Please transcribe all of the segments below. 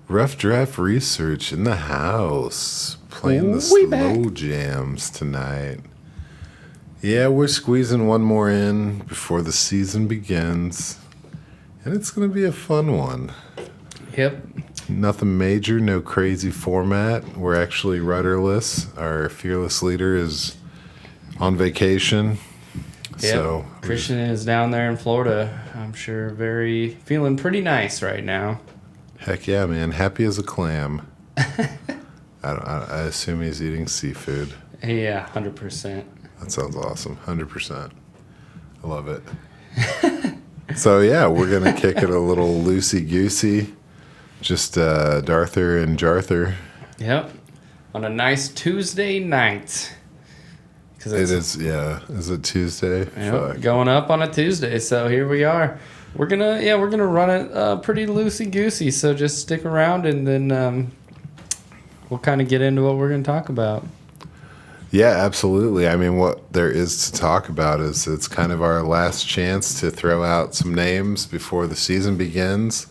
Rough Draft Research in the house. Playing the slow jams tonight. Yeah, we're squeezing one more in before the season begins. And it's going to be a fun one. Yep. Nothing major, no crazy format. We're actually rudderless. Our fearless leader is on vacation. Yep. So Christian is down there in Florida. I'm sure feeling pretty nice right now. Heck yeah, man. Happy as a clam. I assume he's eating seafood. Yeah, 100%. That sounds awesome. 100%. I love it. So, yeah, we're going to kick it a little loosey-goosey. Just Darther and Jarther. Yep. On a nice Tuesday night. It is, yeah. Is it Tuesday? Yep, going up on a Tuesday, so here we are. We're gonna run it pretty loosey-goosey, so just stick around and then we'll kind of get into what we're going to talk about. Yeah, absolutely. I mean, what there is to talk about is it's kind of our last chance to throw out some names before the season begins.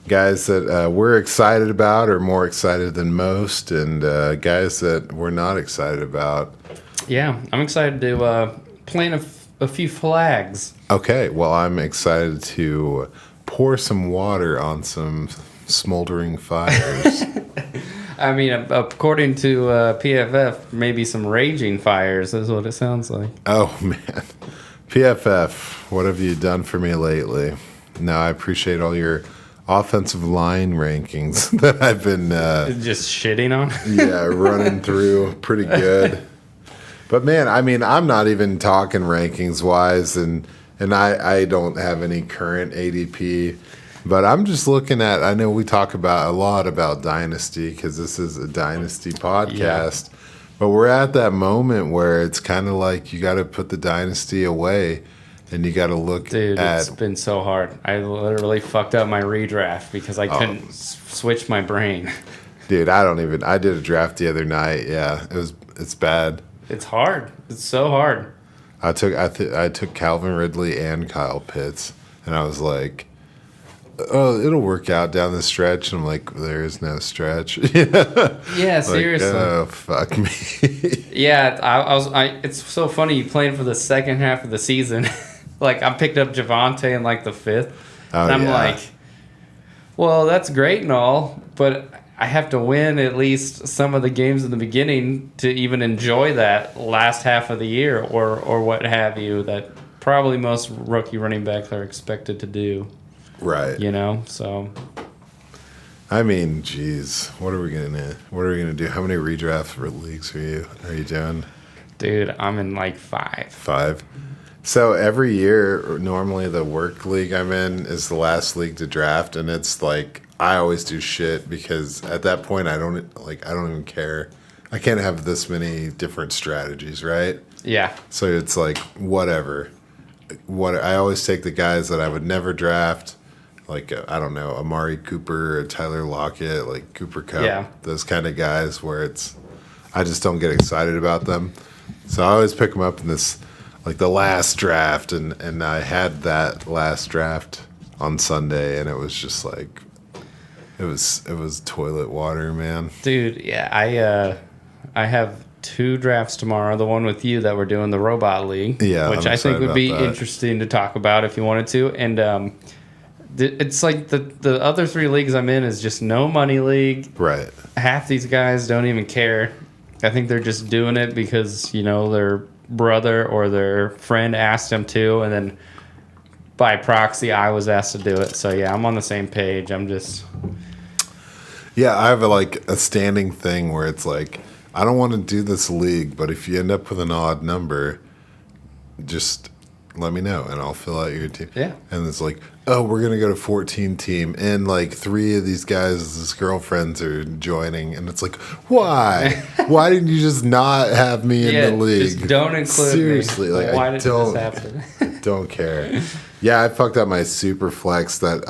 Guys that we're excited about or more excited than most, and guys that we're not excited about. Yeah, I'm excited to plant a few flags. Okay, well, I'm excited to pour some water on some smoldering fires. I mean, according to PFF, maybe some raging fires is what it sounds like. Oh, man. PFF, what have you done for me lately? No, I appreciate all your offensive line rankings that I've been... just shitting on? Yeah, running through pretty good. But, man, I mean, I'm not even talking rankings-wise, and I don't have any current ADP. But I'm just looking at, I know we talk about a lot about Dynasty because this is a Dynasty podcast. Yeah. But we're at that moment where it's kind of like you got to put the Dynasty away and you got to look Dude, at... it's been so hard. I literally fucked up my redraft because I couldn't switch my brain. Dude, I did a draft the other night. Yeah, it's bad. It's hard. It's so hard. I took Calvin Ridley and Kyle Pitts, and I was like... Oh, it'll work out down the stretch. And I'm like, there is no stretch. Yeah, seriously. Oh, fuck me. Yeah, it's so funny. You playing for the second half of the season. Like, I picked up Javonte in like the fifth. And I'm like, well, that's great and all, but I have to win at least some of the games in the beginning to even enjoy that last half of the year or what have you that probably most rookie running backs are expected to do. Right. You know, so. I mean, geez, what are we gonna do? How many redraft leagues are you doing? Dude, I'm in like 5. 5. So every year, normally the work league I'm in is the last league to draft, and it's like I always do shit because at that point I don't even care. I can't have this many different strategies, right? Yeah. So it's like whatever. I always take the guys that I would never draft. Like, I don't know, Amari Cooper, Tyler Lockett, like Cooper Kupp, those kind of guys where I just don't get excited about them. So I always pick them up in this, like the last draft, and I had that last draft on Sunday, and it was just like, it was toilet water, man. Dude, yeah, I have 2 drafts tomorrow. The one with you that we're doing, the Robot League, which I think would be interesting to talk about if you wanted to, and it's like the other 3 leagues I'm in is just no money league. Right. Half these guys don't even care. I think they're just doing it because, you know, their brother or their friend asked them to, and then by proxy I was asked to do it. So yeah, I'm on the same page. I'm just... Yeah, I have a standing thing where it's like, I don't want to do this league, but if you end up with an odd number, just let me know and I'll fill out your team. Yeah. And it's like, oh, we're going to go to 14 team and like 3 of these guys' girlfriends are joining. And it's like, why? Why didn't you just not have me in the league? Just don't include Seriously, me. Like, why did this happen? Don't care. Yeah, I fucked up my super flex that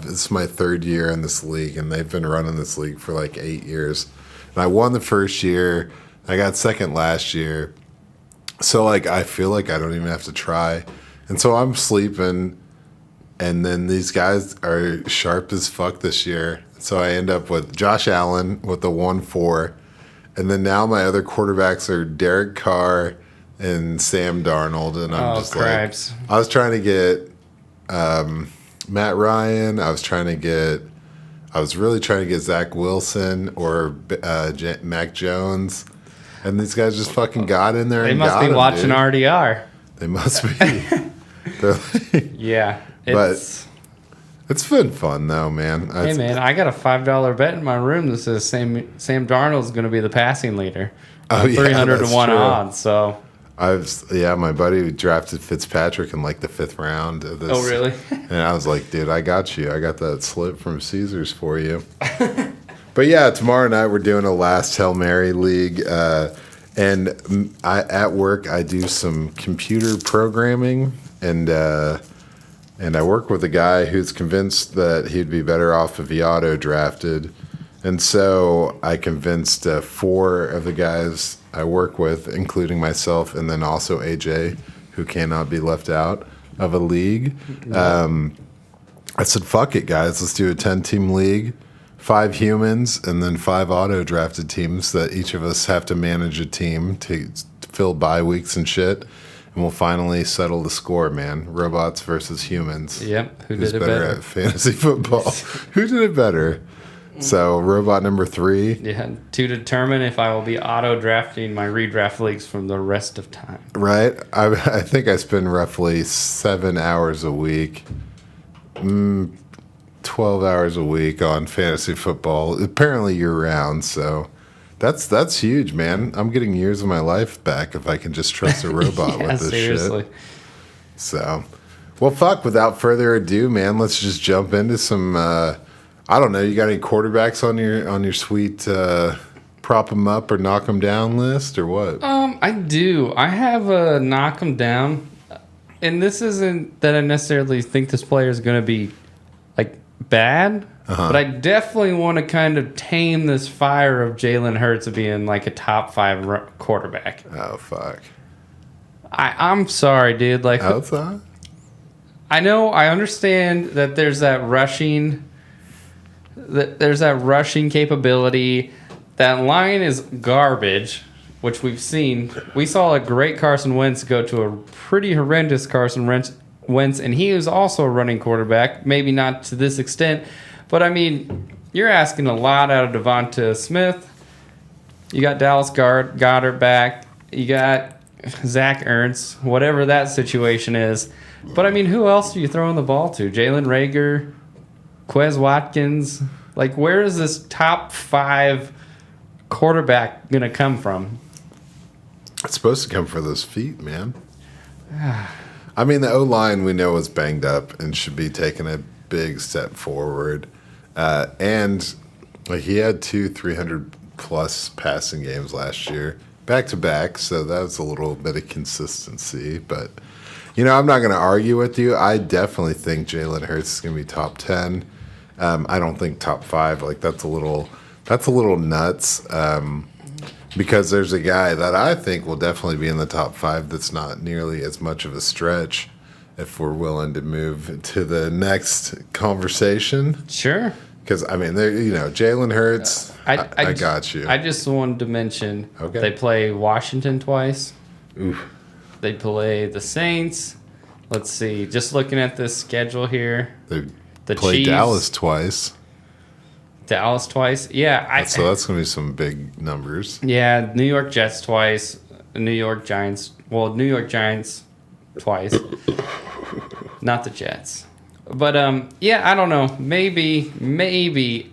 it's my 3rd year in this league, and they've been running this league for like 8 years. And I won the first year. I got second last year. So, like, I feel like I don't even have to try. And so I'm sleeping, And then these guys are sharp as fuck this year. So I end up with Josh Allen with the 1-4. And then now my other quarterbacks are Derek Carr and Sam Darnold. And I'm just cripes. I was trying to get Matt Ryan. I was really trying to get Zach Wilson or Mac Jones. And these guys just fucking got in there. They and must got be him, watching dude. RDR. They must be. Yeah. But it's been fun though, man. Hey man, I got a $5 bet in my room that says Sam Darnold's going to be the passing leader. 300 to 1 odds. So my buddy drafted Fitzpatrick in like the 5th round of this. Oh really? And I was like, dude, I got you. I got that slip from Caesars for you. But yeah, tomorrow night we're doing a last Hail Mary league. And at work I do some computer programming, and I work with a guy who's convinced that he'd be better off if he auto drafted. And so I convinced 4 of the guys I work with, including myself, and then also AJ, who cannot be left out of a league. I said, fuck it, guys. Let's do a 10-team league. 5 humans and then 5 auto-drafted teams that each of us have to manage a team to fill bye weeks and shit. And we'll finally settle the score, man. Robots versus humans. Yep. Who's better at fantasy football? Who did it better? So, robot number 3. Yeah, to determine if I will be auto-drafting my redraft leagues from the rest of time. Right? I think I spend roughly 7 hours a week. 12 hours a week on fantasy football, apparently year-round, so that's huge, man. I'm getting years of my life back if I can just trust a robot with this seriously. Shit. So, well, fuck, without further ado, man, let's just jump into some, I don't know, you got any quarterbacks on your sweet prop them up or knock them down list, or what? I do. I have a knock them down, and this isn't that I necessarily think this player is going to be bad, but I definitely want to kind of tame this fire of Jalen Hurts being like a top 5 quarterback. Oh fuck! I'm sorry, dude. Like, outside. I know, I understand that there's that rushing capability. That line is garbage, which we've seen. We saw a great Carson Wentz go to a pretty horrendous Carson Wentz, and he was also a running quarterback, maybe not to this extent, but I mean, you're asking a lot out of Devonta Smith. You got Dallas Goedert back. You got Zach Ertz, whatever that situation is. But I mean, who else are you throwing the ball to? Jalen Reagor, Quez Watkins. Like, where is this top 5 quarterback gonna come from? It's supposed to come for those feet, man. I mean, the O-line we know is banged up and should be taking a big step forward. And like, he had 2 300-plus passing games last year, back-to-back, so that was a little bit of consistency. But, you know, I'm not going to argue with you. I definitely think Jalen Hurts is going to be top 10. I don't think top 5. Like, that's a little nuts. Because there's a guy that I think will definitely be in the top 5 that's not nearly as much of a stretch if we're willing to move to the next conversation. Sure. Because, I mean, Jalen Hurts, I got you. I just wanted to mention they play Washington twice. Oof. They play the Saints. Let's see. Just looking at this schedule here. They play Chiefs, Dallas twice. Yeah. So that's going to be some big numbers. Yeah, New York Jets twice. New York Giants twice. Not the Jets. But, yeah, I don't know. Maybe.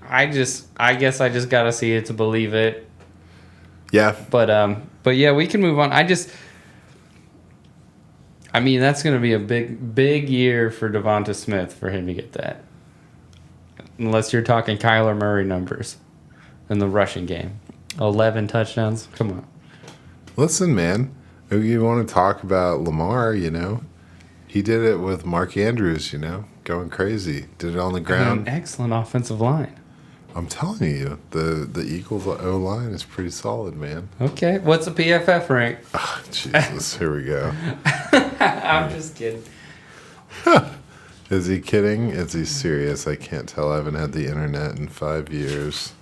I guess I just got to see it to believe it. Yeah. But yeah, we can move on. I mean, that's going to be a big year for Devonta Smith for him to get that. Unless you're talking Kyler Murray numbers in the rushing game. 11 touchdowns. Come on. Listen, man. If you want to talk about Lamar, he did it with Mark Andrews, going crazy. Did it on the ground. An excellent offensive line. I'm telling you, the Eagles O-line is pretty solid, man. Okay. What's the PFF rank? Oh, Jesus. Here we go. I'm just kidding. Is he kidding? Is he serious? I can't tell. I haven't had the internet in 5 years.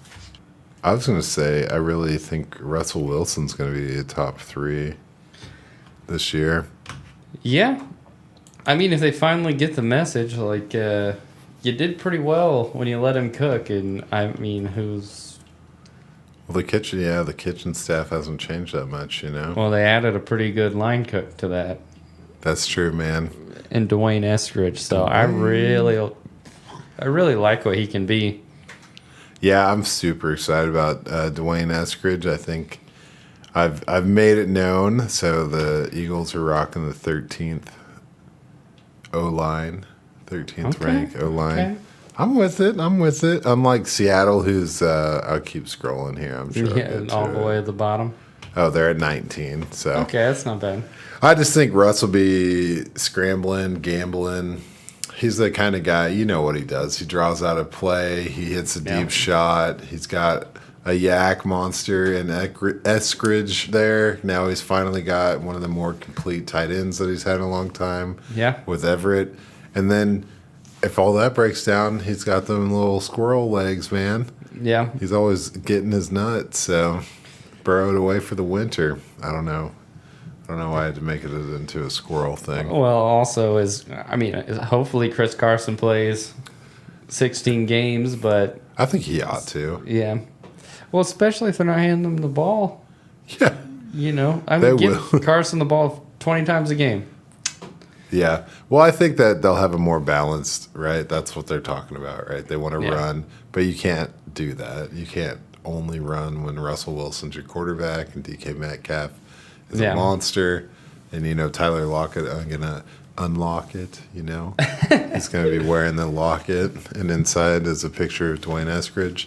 I was going to say, I really think Russell Wilson's going to be a top 3 this year. Yeah. I mean, if they finally get the message, like, you did pretty well when you let him cook. And, I mean, who's... Well, the kitchen staff hasn't changed that much, you know? Well, they added a pretty good line cook to that. That's true, man. And Dwayne Eskridge. So I really like what he can be. Yeah, I'm super excited about Dwayne Eskridge. I think I've made it known. So the Eagles are rocking the 13th O-line, 13th rank O-line. Okay. I'm with it. Unlike Seattle, who's I'll keep scrolling here. I'm sure. Yeah, all the way at the bottom. Oh, they're at 19. So okay, that's not bad. I just think Russ will be scrambling, gambling. He's the kind of guy, you know what he does. He draws out a play. He hits a deep shot. He's got a yak monster and Eskridge there. Now he's finally got one of the more complete tight ends that he's had in a long time. Yeah. With Everett. And then if all that breaks down, he's got them little squirrel legs, man. Yeah. He's always getting his nuts. So burrowed away for the winter. I don't know why I had to make it into a squirrel thing. Well, also hopefully Chris Carson plays 16 games, but I think he ought to. Yeah. Well, especially if they're not handing him the ball. Yeah. You know, give Carson the ball 20 times a game. Yeah. Well, I think that they'll have a more balanced, right? That's what they're talking about, right? They want to run, but you can't do that. You can't only run when Russell Wilson's your quarterback and DK Metcalf is a monster. And, you know, Tyler Lockett, I'm going to unlock it, you know. He's going to be wearing the locket, and inside is a picture of Dwayne Eskridge.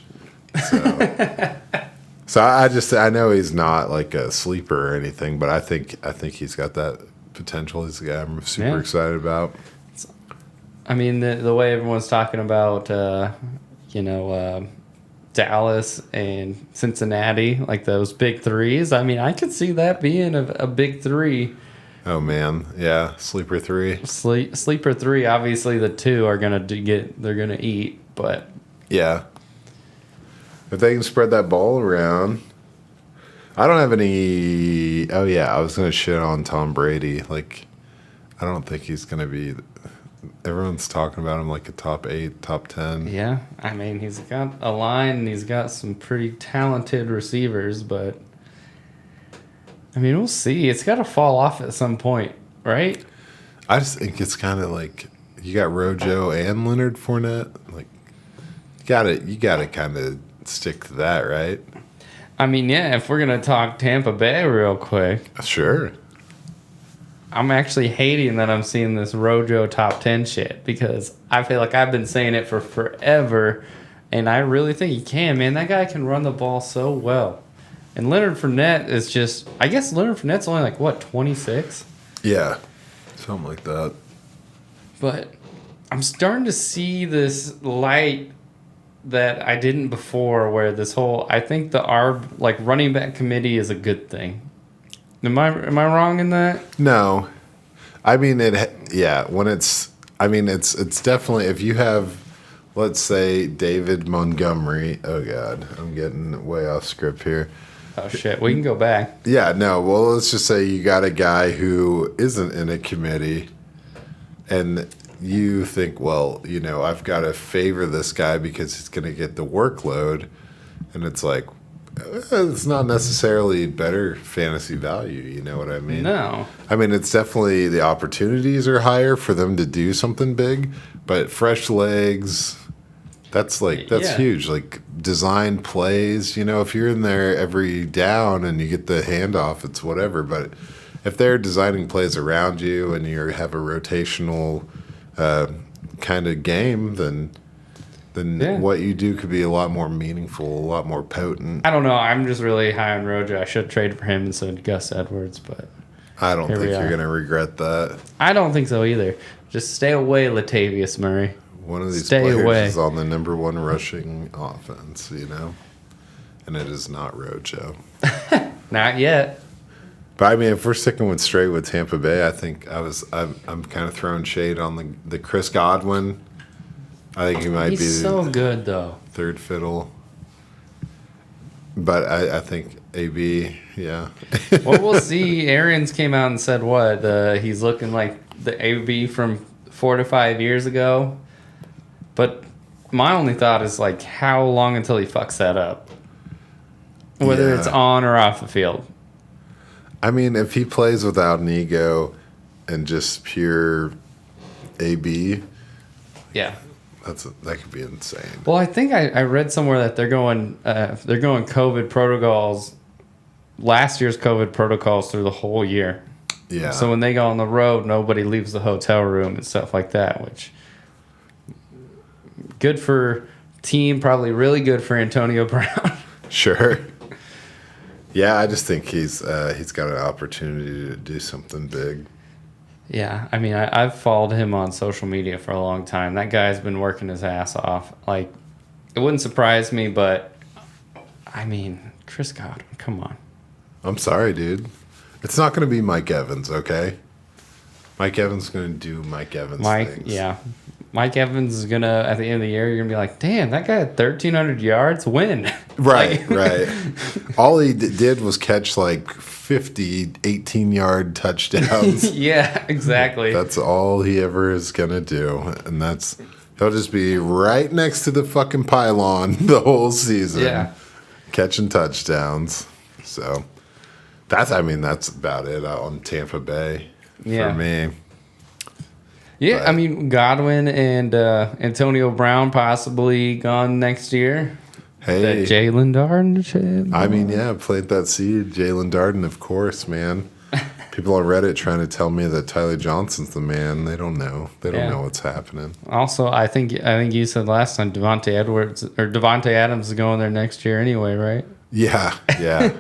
So I know he's not like a sleeper or anything, but I think he's got that potential. He's a guy I'm super excited about. I mean, the way everyone's talking about, Dallas and Cincinnati, like those big threes. I mean, I could see that being a big 3. Oh man, yeah, sleeper 3. Sleeper 3. Obviously, the 2 are they're gonna eat, but yeah, if they can spread that ball around. I don't have any. Oh yeah, I was gonna shit on Tom Brady. Like, I don't think he's gonna be. Everyone's talking about him like a top 8, top 10. Yeah, I mean, he's got a line and he's got some pretty talented receivers, but I mean, we'll see. It's got to fall off at some point, right? I just think it's kind of like you got Rojo and Leonard Fournette. Like, you gotta kind of stick to that, right? I mean, yeah. If we're gonna talk Tampa Bay real quick, sure. I'm actually hating that I'm seeing this Rojo top 10 shit because I feel like I've been saying it for forever, and I really think he can, man. That guy can run the ball so well. And Leonard Fournette is just, I guess Leonard Fournette's only like, what, 26? Yeah, something like that. But I'm starting to see this light that I didn't before where this whole, I think our running back committee is a good thing. Am I wrong in that? No, I mean when it's definitely if you have, let's say David Montgomery. Oh God, I'm getting way off script here. Oh shit, we can go back. Yeah, no. Well, let's just say you got a guy who isn't in a committee, and you think, well, you know, I've got to favor this guy because he's going to get the workload, and it's like. It's not necessarily better fantasy value, you know what I mean? No. I mean, it's definitely the opportunities are higher for them to do something big, but fresh legs, that's huge. Like design plays, you know, if you're in there every down and you get the handoff, it's whatever. But if they're designing plays around you and you have a rotational kind of game, then what you do could be a lot more meaningful, a lot more potent. I don't know. I'm just really high on Rojo. I should have traded for him instead of Gus Edwards, but I don't think you're going to regret that. I don't think so either. Just stay away, Latavius Murray. One of these players is on the number 1 rushing offense, you know? And it is not Rojo. Not yet. But I mean, if we're sticking with straight with Tampa Bay, I think I'm kind of throwing shade on the Chris Godwin. I think he might He's be so good though. Third fiddle. But I think AB, yeah. Well, we'll see. Arians came out and said what? He's looking like the AB from 4 to 5 years ago. But my only thought is like, how long until he fucks that up? Whether it's on or off the field. I mean, if he plays without an ego and just pure AB, yeah, that could be insane. Well, I think I read somewhere that they're going COVID protocols, last year's COVID protocols through the whole year. Yeah. So when they go on the road, nobody leaves the hotel room and stuff like that, which good for team, probably really good for Antonio Brown. Sure. Yeah, I just think he's got an opportunity to do something big. Yeah, I mean, I've followed him on social media for a long time. That guy's been working his ass off. Like, it wouldn't surprise me, but, I mean, Chris Godwin, come on. I'm sorry, dude. It's not going to be Mike Evans, okay? Mike Evans is going to do Mike Evans things. Yeah. Mike Evans is going to, at the end of the year, you're going to be like, damn, that guy had 1,300 yards. Win. Right, right. All he did was catch like 50 18-yard touchdowns. Yeah, exactly. That's all he ever is going to do. And he'll just be right next to the fucking pylon the whole season. Yeah. Catching touchdowns. So that's about it on Tampa Bay for me. Yeah, I mean, Godwin and Antonio Brown possibly gone next year. Hey. Jalen Darden. I mean, yeah, plant that seed. Jalen Darden, of course, man. People on Reddit trying to tell me that Tyler Johnson's the man. They don't know. They don't know what's happening. Also, I think you said last time Devontae Adams is going there next year anyway, right? Yeah, yeah.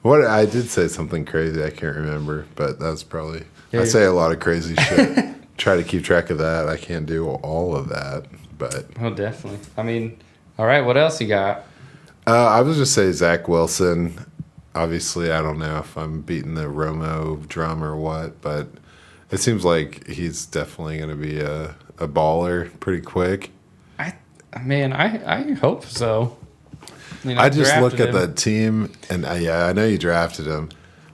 What I did say something crazy. I can't remember, but that's probably. I say a lot of crazy shit. Try to keep track of that. I can't do all of that, but. Oh, definitely. I mean, all right. What else you got? I was just say Zach Wilson. Obviously, I don't know if I'm beating the Romo drum or what, but it seems like he's definitely going to be a baller pretty quick. I hope so. I just look at the team, and I know you drafted him,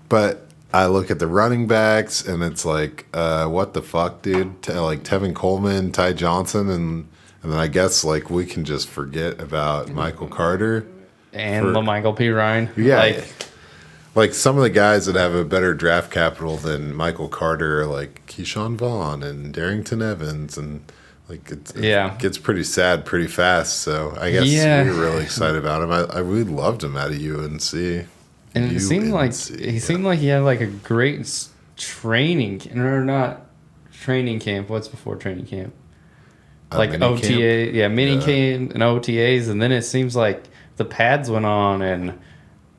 but I look at the running backs, and it's like, what the fuck, dude? Like Tevin Coleman, Ty Johnson, and then I guess like we can just forget about Michael Carter and LaMichael P. Ryan. Yeah, like some of the guys that have a better draft capital than Michael Carter are like Keyshawn Vaughn and Darrington Evans, and like it gets pretty sad pretty fast. So I guess we were really excited about him. I really loved him out of UNC. And it seemed like he had like a great training, or not training camp. What's before training camp? Like OTA, mini camp and OTAs, and then it seems like the pads went on, and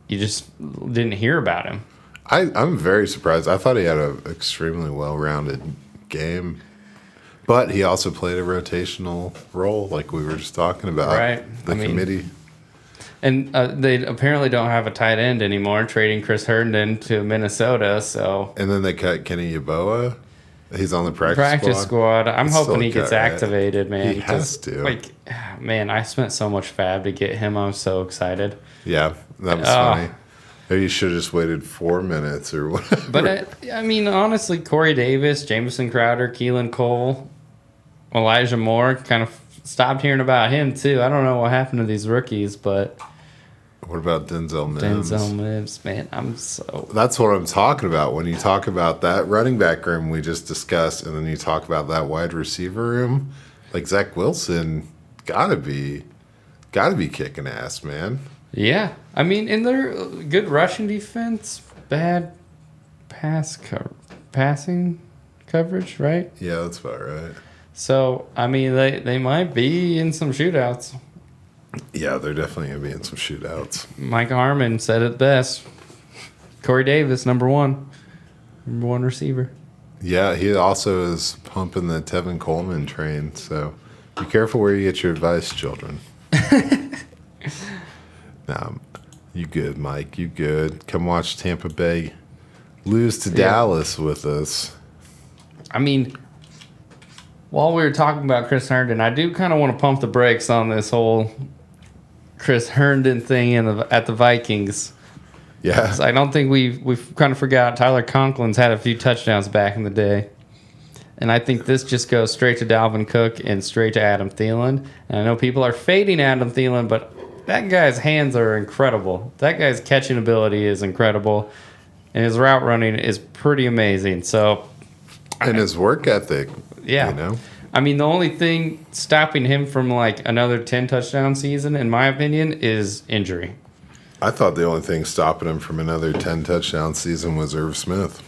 you just didn't hear about him. I'm very surprised. I thought he had an extremely well-rounded game, but he also played a rotational role, like we were just talking about. Right, the committee. And they apparently don't have a tight end anymore, trading Chris Herndon to Minnesota. So and then they cut Kenny Yeboah. He's on the practice squad. I'm hoping he gets activated, man. He has to. Like, man, I spent so much fab to get him. I'm so excited. Yeah, that was funny. Maybe you should have just waited 4 minutes or whatever. But, I mean, honestly, Corey Davis, Jamison Crowder, Keelan Cole, Elijah Moore, kind of stopped hearing about him, too. I don't know what happened to these rookies, but... What about Denzel Mims? Denzel Mims, man, I'm so... That's what I'm talking about. When you talk about that running back room we just discussed, and then you talk about that wide receiver room, like Zach Wilson gotta be kicking ass, man. Yeah. I mean, in their good rushing defense, bad passing coverage, right? Yeah, that's about right. So, I mean, they might be in some shootouts. Yeah, they're definitely going to be in some shootouts. Mike Harmon said it best. Corey Davis, number one receiver. Yeah, he also is pumping the Tevin Coleman train, so be careful where you get your advice, children. No, you good, Mike. You good. Come watch Tampa Bay lose to Dallas with us. I mean, while we were talking about Chris Herndon, I do kind of want to pump the brakes on this whole Chris Herndon thing at the Vikings. Yeah. I don't think we've kind of forgot Tyler Conklin's had a few touchdowns back in the day. And I think this just goes straight to Dalvin Cook and straight to Adam Thielen. And I know people are fading Adam Thielen, but that guy's hands are incredible. That guy's catching ability is incredible. And his route running is pretty amazing. So, and his work ethic. Yeah. You know? I mean, the only thing stopping him from like another 10 touchdown season, in my opinion, is injury. I thought the only thing stopping him from another 10 touchdown season was Irv Smith.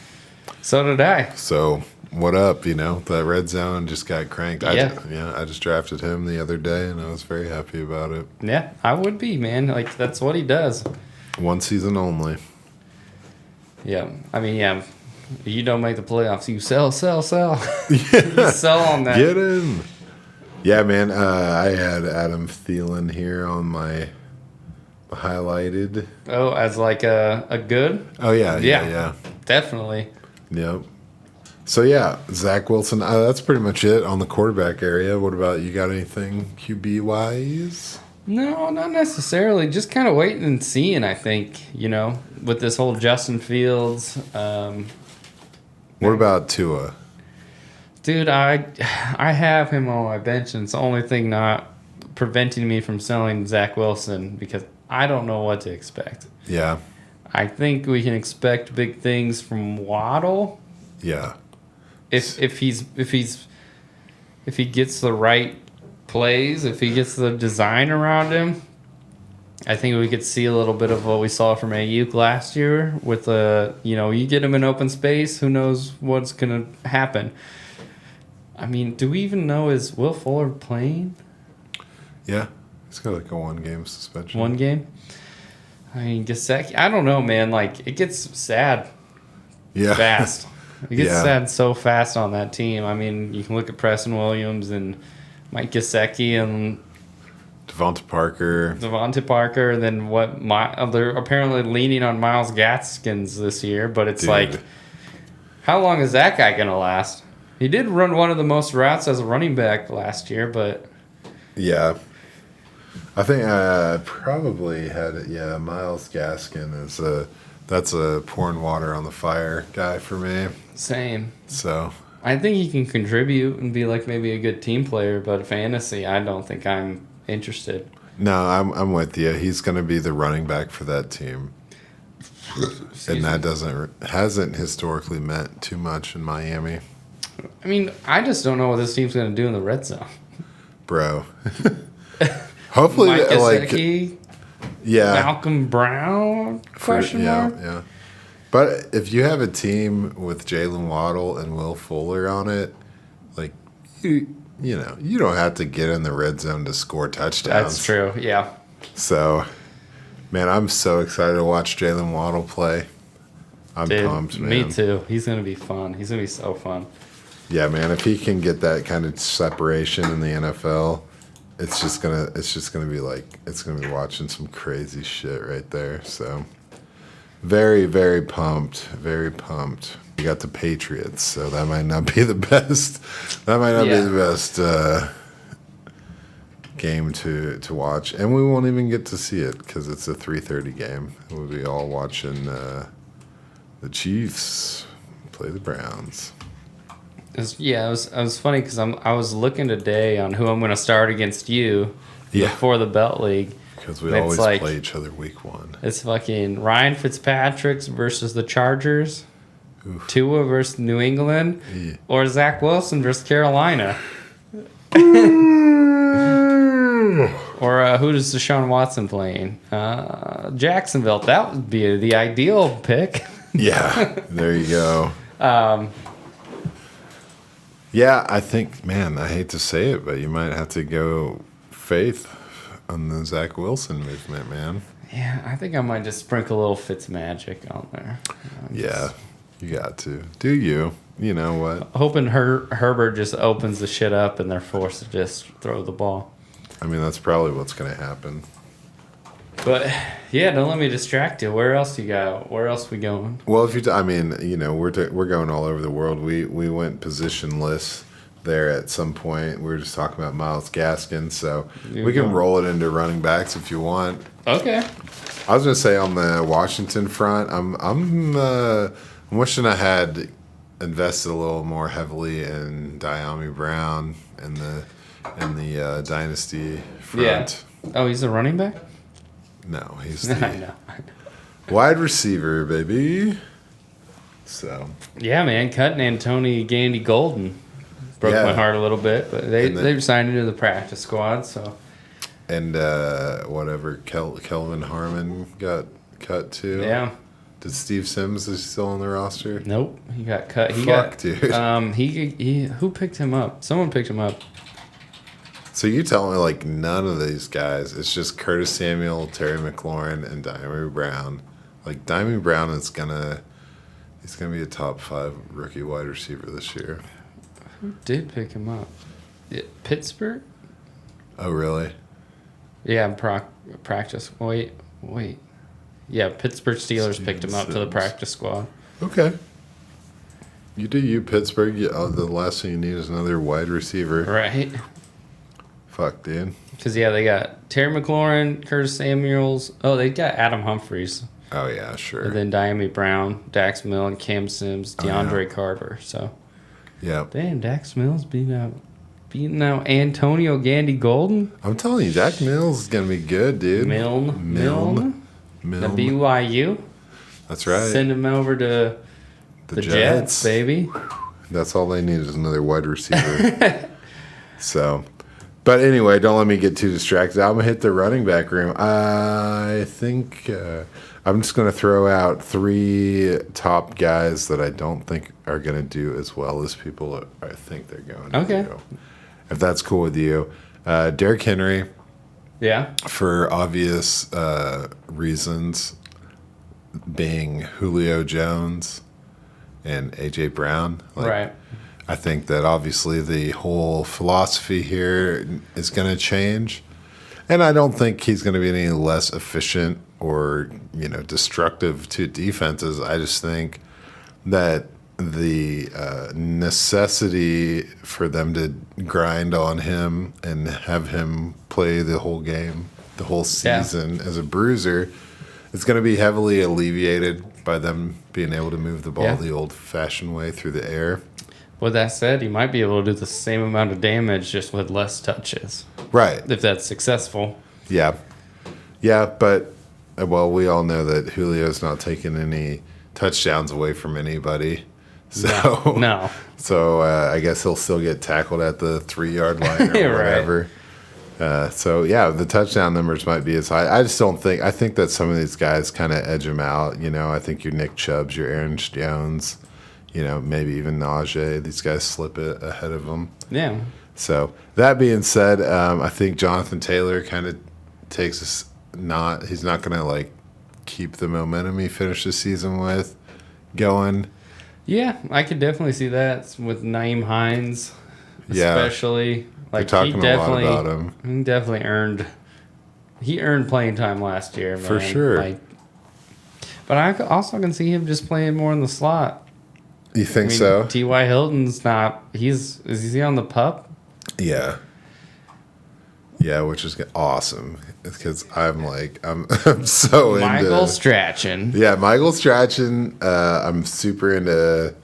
So did I. So what up? That red zone just got cranked. Yeah. I just drafted him the other day, and I was very happy about it. Yeah, I would be, man. Like, that's what he does. One season only. Yeah. I mean, yeah. You don't make the playoffs. You sell. Yeah. You sell on that. Get in. Yeah, man. I had Adam Thielen here on my highlighted. Oh, as like a good? Oh, yeah. Definitely. Yep. So, yeah, Zach Wilson. That's pretty much it on the quarterback area. What about you? Got anything QB-wise? No, not necessarily. Just kind of waiting and seeing, I think, with this whole Justin Fields. What about Tua? Dude, I have him on my bench, and it's the only thing not preventing me from selling Zach Wilson because I don't know what to expect. Yeah. I think we can expect big things from Waddle. Yeah. If he gets the right plays, if he gets the design around him, I think we could see a little bit of what we saw from Ayuk last year with you get him in open space, who knows what's going to happen. I mean, do we even know, is Will Fuller playing? Yeah. He's got like a 1-game suspension. 1 game? I mean, Gesicki, I don't know, man. Like, it gets sad fast. It gets sad so fast on that team. I mean, you can look at Preston Williams and Mike Gesicki and Devonta Parker, and then they're apparently leaning on Myles Gaskins this year, but it's like, how long is that guy going to last? He did run one of the most routes as a running back last year, but... Yeah. I think I probably had it. Yeah, Myles Gaskin that's a pouring water on the fire guy for me. Same. So I think he can contribute and be like maybe a good team player, but fantasy, I don't think I'm interested. No, I'm with you. He's going to be the running back for that team, and that hasn't historically meant too much in Miami. I mean, I just don't know what this team's going to do in the red zone, bro. Hopefully, Mike Gesicki, Malcolm Brown? Question mark. Yeah. But if you have a team with Jalen Waddle and Will Fuller on it, like you don't have to get in the red zone to score touchdowns. That's true. Yeah. So, man, I'm so excited to watch Jalen Waddle play. I'm pumped, man. Me too. He's gonna be fun. He's gonna be so fun. Yeah, man. If he can get that kind of separation in the NFL, it's just gonna be watching some crazy shit right there. So, very, very pumped. Very pumped. We got the Patriots, so that might not be the best. That might not be the best game to watch, and we won't even get to see it because it's a 3:30 game. We'll be all watching the Chiefs play the Browns. It was funny because I was looking today on who I'm going to start against you before the Belt League. Because we always play each other week 1. It's fucking Ryan Fitzpatrick versus the Chargers, Oof. Tua versus New England, or Zach Wilson versus Carolina. Or who does Deshaun Watson playing? Jacksonville. That would be the ideal pick. Yeah, there you go. Yeah, I think, man, I hate to say it, but you might have to go faith on the Zach Wilson movement, man. Yeah, I think I might just sprinkle a little Fitzmagic on there. Yeah, you got to. Do you? You know what? Hoping Herbert just opens the shit up and they're forced to just throw the ball. I mean, that's probably what's going to happen. But yeah, don't let me distract you. Where else you got? Where else we going? Well, if you, I mean, we're going all over the world. We went positionless there at some point. We were just talking about Myles Gaskin, so we can roll it into running backs if you want. Okay. I was gonna say on the Washington front, I'm wishing I had invested a little more heavily in Diami Brown and the dynasty front. Yeah. Oh, he's a running back? No, he's I know. wide receiver, baby. So yeah, man, cutting Antonio Gandy Golden broke my heart a little bit, but they signed into the practice squad. So and whatever, Kelvin Harmon got cut too. Yeah. Did Steve Sims is still on the roster? Nope, he got cut. Dude. He who picked him up? Someone picked him up. So you tell me like none of these guys. It's just Curtis Samuel, Terry McLaurin, and Diami Brown. Like Diami Brown he's gonna be a top 5 rookie wide receiver this year. Who did pick him up? Pittsburgh? Oh really? Yeah, practice. Wait. Yeah, Pittsburgh Steelers picked him up to the practice squad. Okay. You do you, Pittsburgh. The last thing you need is another wide receiver. Right. Fuck, dude. Because, they got Terry McLaurin, Curtis Samuels. Oh, they got Adam Humphries. Oh, yeah, sure. And then Diami Brown, Dax Milne, Cam Sims, DeAndre Carter. So, yeah. Damn, Dax Milne's beating out Antonio Gandy Golden. I'm telling you, Dax Milne's is going to be good, dude. Milne. The BYU. That's right. Send him over to the Jets, baby. That's all they need is another wide receiver. So, but anyway, don't let me get too distracted. I'm going to hit the running back room. I think I'm just going to throw out 3 top guys that I don't think are going to do as well as people I think they're going to do. If that's cool with you. Derrick Henry. Yeah. For obvious reasons, being Julio Jones and A.J. Brown. Right. I think that obviously the whole philosophy here is going to change. And I don't think he's going to be any less efficient or, destructive to defenses. I just think that the necessity for them to grind on him and have him play the whole game, the whole season as a bruiser, is going to be heavily alleviated by them being able to move the ball the old-fashioned way through the air. With that said, he might be able to do the same amount of damage just with less touches. Right. If that's successful. Yeah. Yeah, but, we all know that Julio's not taking any touchdowns away from anybody. So no. So I guess he'll still get tackled at the 3-yard line or whatever. The touchdown numbers might be as high. I just don't think. I think that some of these guys kind of edge him out. I think your Nick Chubbs, your Aaron Jones, maybe even Najee. These guys slip it ahead of him. Yeah. So that being said, I think Jonathan Taylor kind of takes us. He's not going to keep the momentum he finished the season with going. Yeah, I could definitely see that with Naeem Hines, especially. You're talking a lot about him. He definitely earned playing time last year, man. For sure. But I also can see him just playing more in the slot. You think so? T.Y. Hilton's not. Is he on the pup? Yeah. Yeah, which is awesome because I'm so into Michael Strachan. Yeah, Michael Strachan. I'm super into.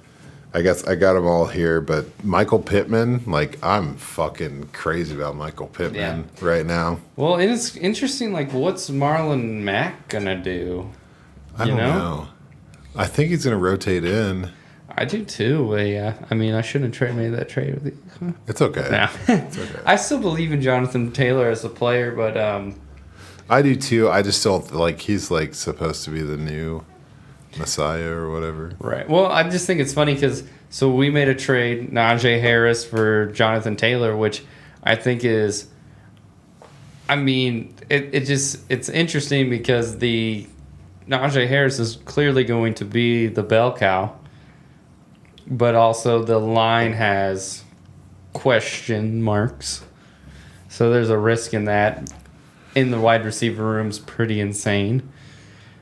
I guess I got them all here, but Michael Pittman. I'm fucking crazy about Michael Pittman right now. Well, it's interesting. What's Marlon Mack gonna do? I don't know. I think he's gonna rotate in. I do too, but I shouldn't have made that trade with you. It's okay. No. It's okay. I still believe in Jonathan Taylor as a player, but I do too. I just don't he's supposed to be the new Messiah or whatever. Right. Well, I just think it's funny because we made a trade, Najee Harris for Jonathan Taylor, which I think is, it's interesting because the Najee Harris is clearly going to be the bell cow. But also the line has question marks. So there's a risk in that. in the wide receiver room's pretty insane.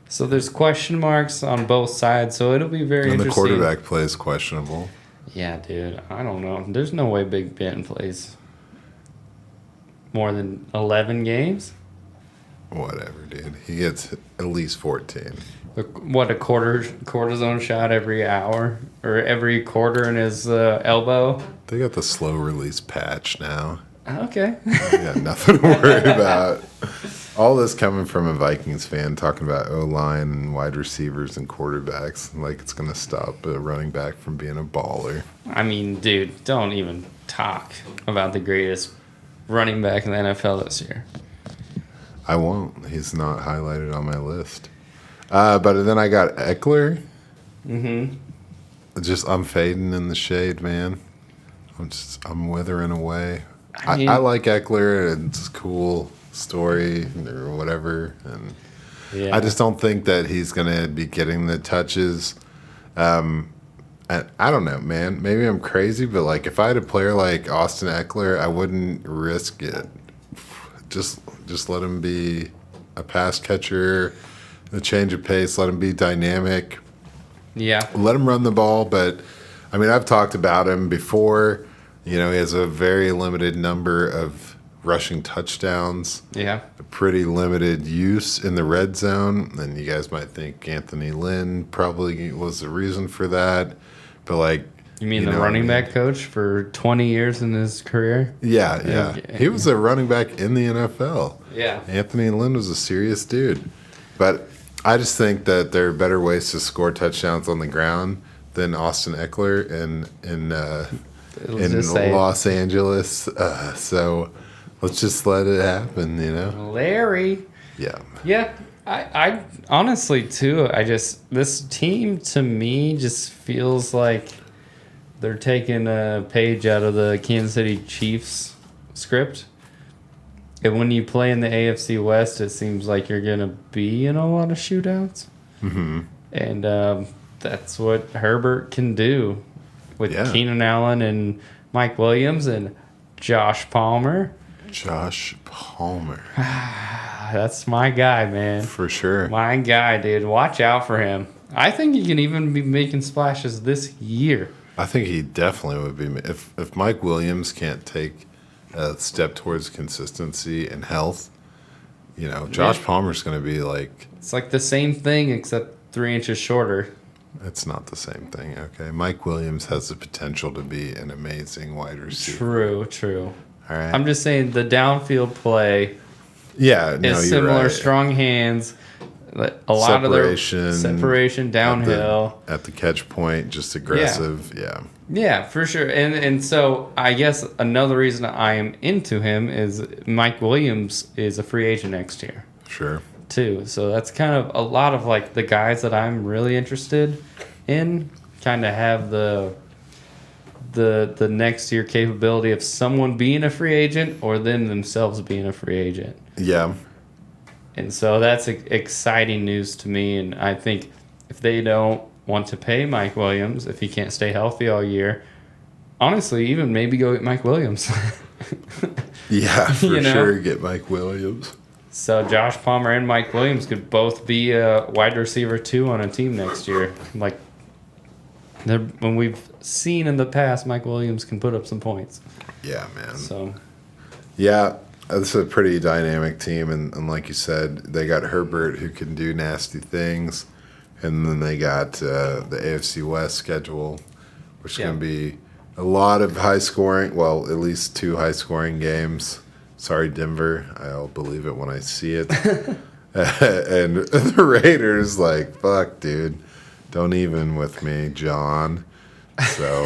So there's question marks on both sides. So it'll be very interesting. And the quarterback play is questionable. Yeah, dude. I don't know. There's no way Big Ben plays more than 11 games. Whatever, dude. He gets at least 14. What, a cortisone shot every hour or every quarter in his elbow? They got the slow release patch now. Okay. You got nothing to worry about. All this coming from a Vikings fan talking about O-line and wide receivers and quarterbacks. Like it's going to stop a running back from being a baller. I mean, dude, don't even talk about the greatest running back in the NFL this year. I won't. He's not highlighted on my list. But then I got Eckler. Mm-hmm. I'm fading in the shade, man. I'm withering away. I like Eckler. It's a cool story or whatever. And yeah. I just don't think that he's going to be getting the touches. And I don't know, man. Maybe I'm crazy, but like if I had a player like Austin Eckler, I wouldn't risk it. Just let him be a pass catcher, a change of pace, let him be dynamic. Yeah. Let him run the ball, but I mean, I've talked about him before. He has a very limited number of rushing touchdowns. Yeah. A pretty limited use in the red zone. And you guys might think Anthony Lynn probably was the reason for that. But like, you mean the running back coach for 20 years in his career? Yeah. He was a running back in the NFL. Yeah. Anthony Lynn was a serious dude. But I just think that there are better ways to score touchdowns on the ground than Austin Eckler in Los Angeles. So let's just let it happen, Larry. Yeah. Yeah. I honestly, too, this team to me just feels like they're taking a page out of the Kansas City Chiefs script. And when you play in the AFC West, it seems like you're going to be in a lot of shootouts. Mm-hmm. And that's what Herbert can do with Keenan Allen and Mike Williams and Josh Palmer. Josh Palmer. That's my guy, man. For sure. My guy, dude. Watch out for him. I think he can even be making splashes this year. I think he definitely would be. If Mike Williams can't take a step towards consistency and health, Josh Palmer's going to be like... It's like the same thing except 3 inches shorter. It's not the same thing, okay? Mike Williams has the potential to be an amazing wide receiver. True. All right. I'm just saying the downfield play is similar, right. Strong hands, a lot of their separation downhill. At the catch point, just aggressive, yeah. Yeah, for sure. And so I guess another reason I am into him is Mike Williams is a free agent next year. Sure. Too. So that's kind of a lot of like the guys that I'm really interested in kind of have the next year capability of someone being a free agent or them themselves being a free agent. Yeah. And so that's exciting news to me. And I think if they don't want to pay Mike Williams, if he can't stay healthy all year, honestly, even maybe go get Mike Williams. Yeah, for sure, get Mike Williams. So Josh Palmer and Mike Williams could both be a wide receiver 2 on a team next year. Like when we've seen in the past, Mike Williams can put up some points. Yeah, man. So, yeah, this is a pretty dynamic team, and like you said, they got Herbert who can do nasty things, and then they got the AFC West schedule, which is going to be a lot of high scoring. Well, at least 2 high scoring games. Sorry, Denver. I'll believe it when I see it. And the Raiders, like, fuck, dude. Don't even with me, John. So,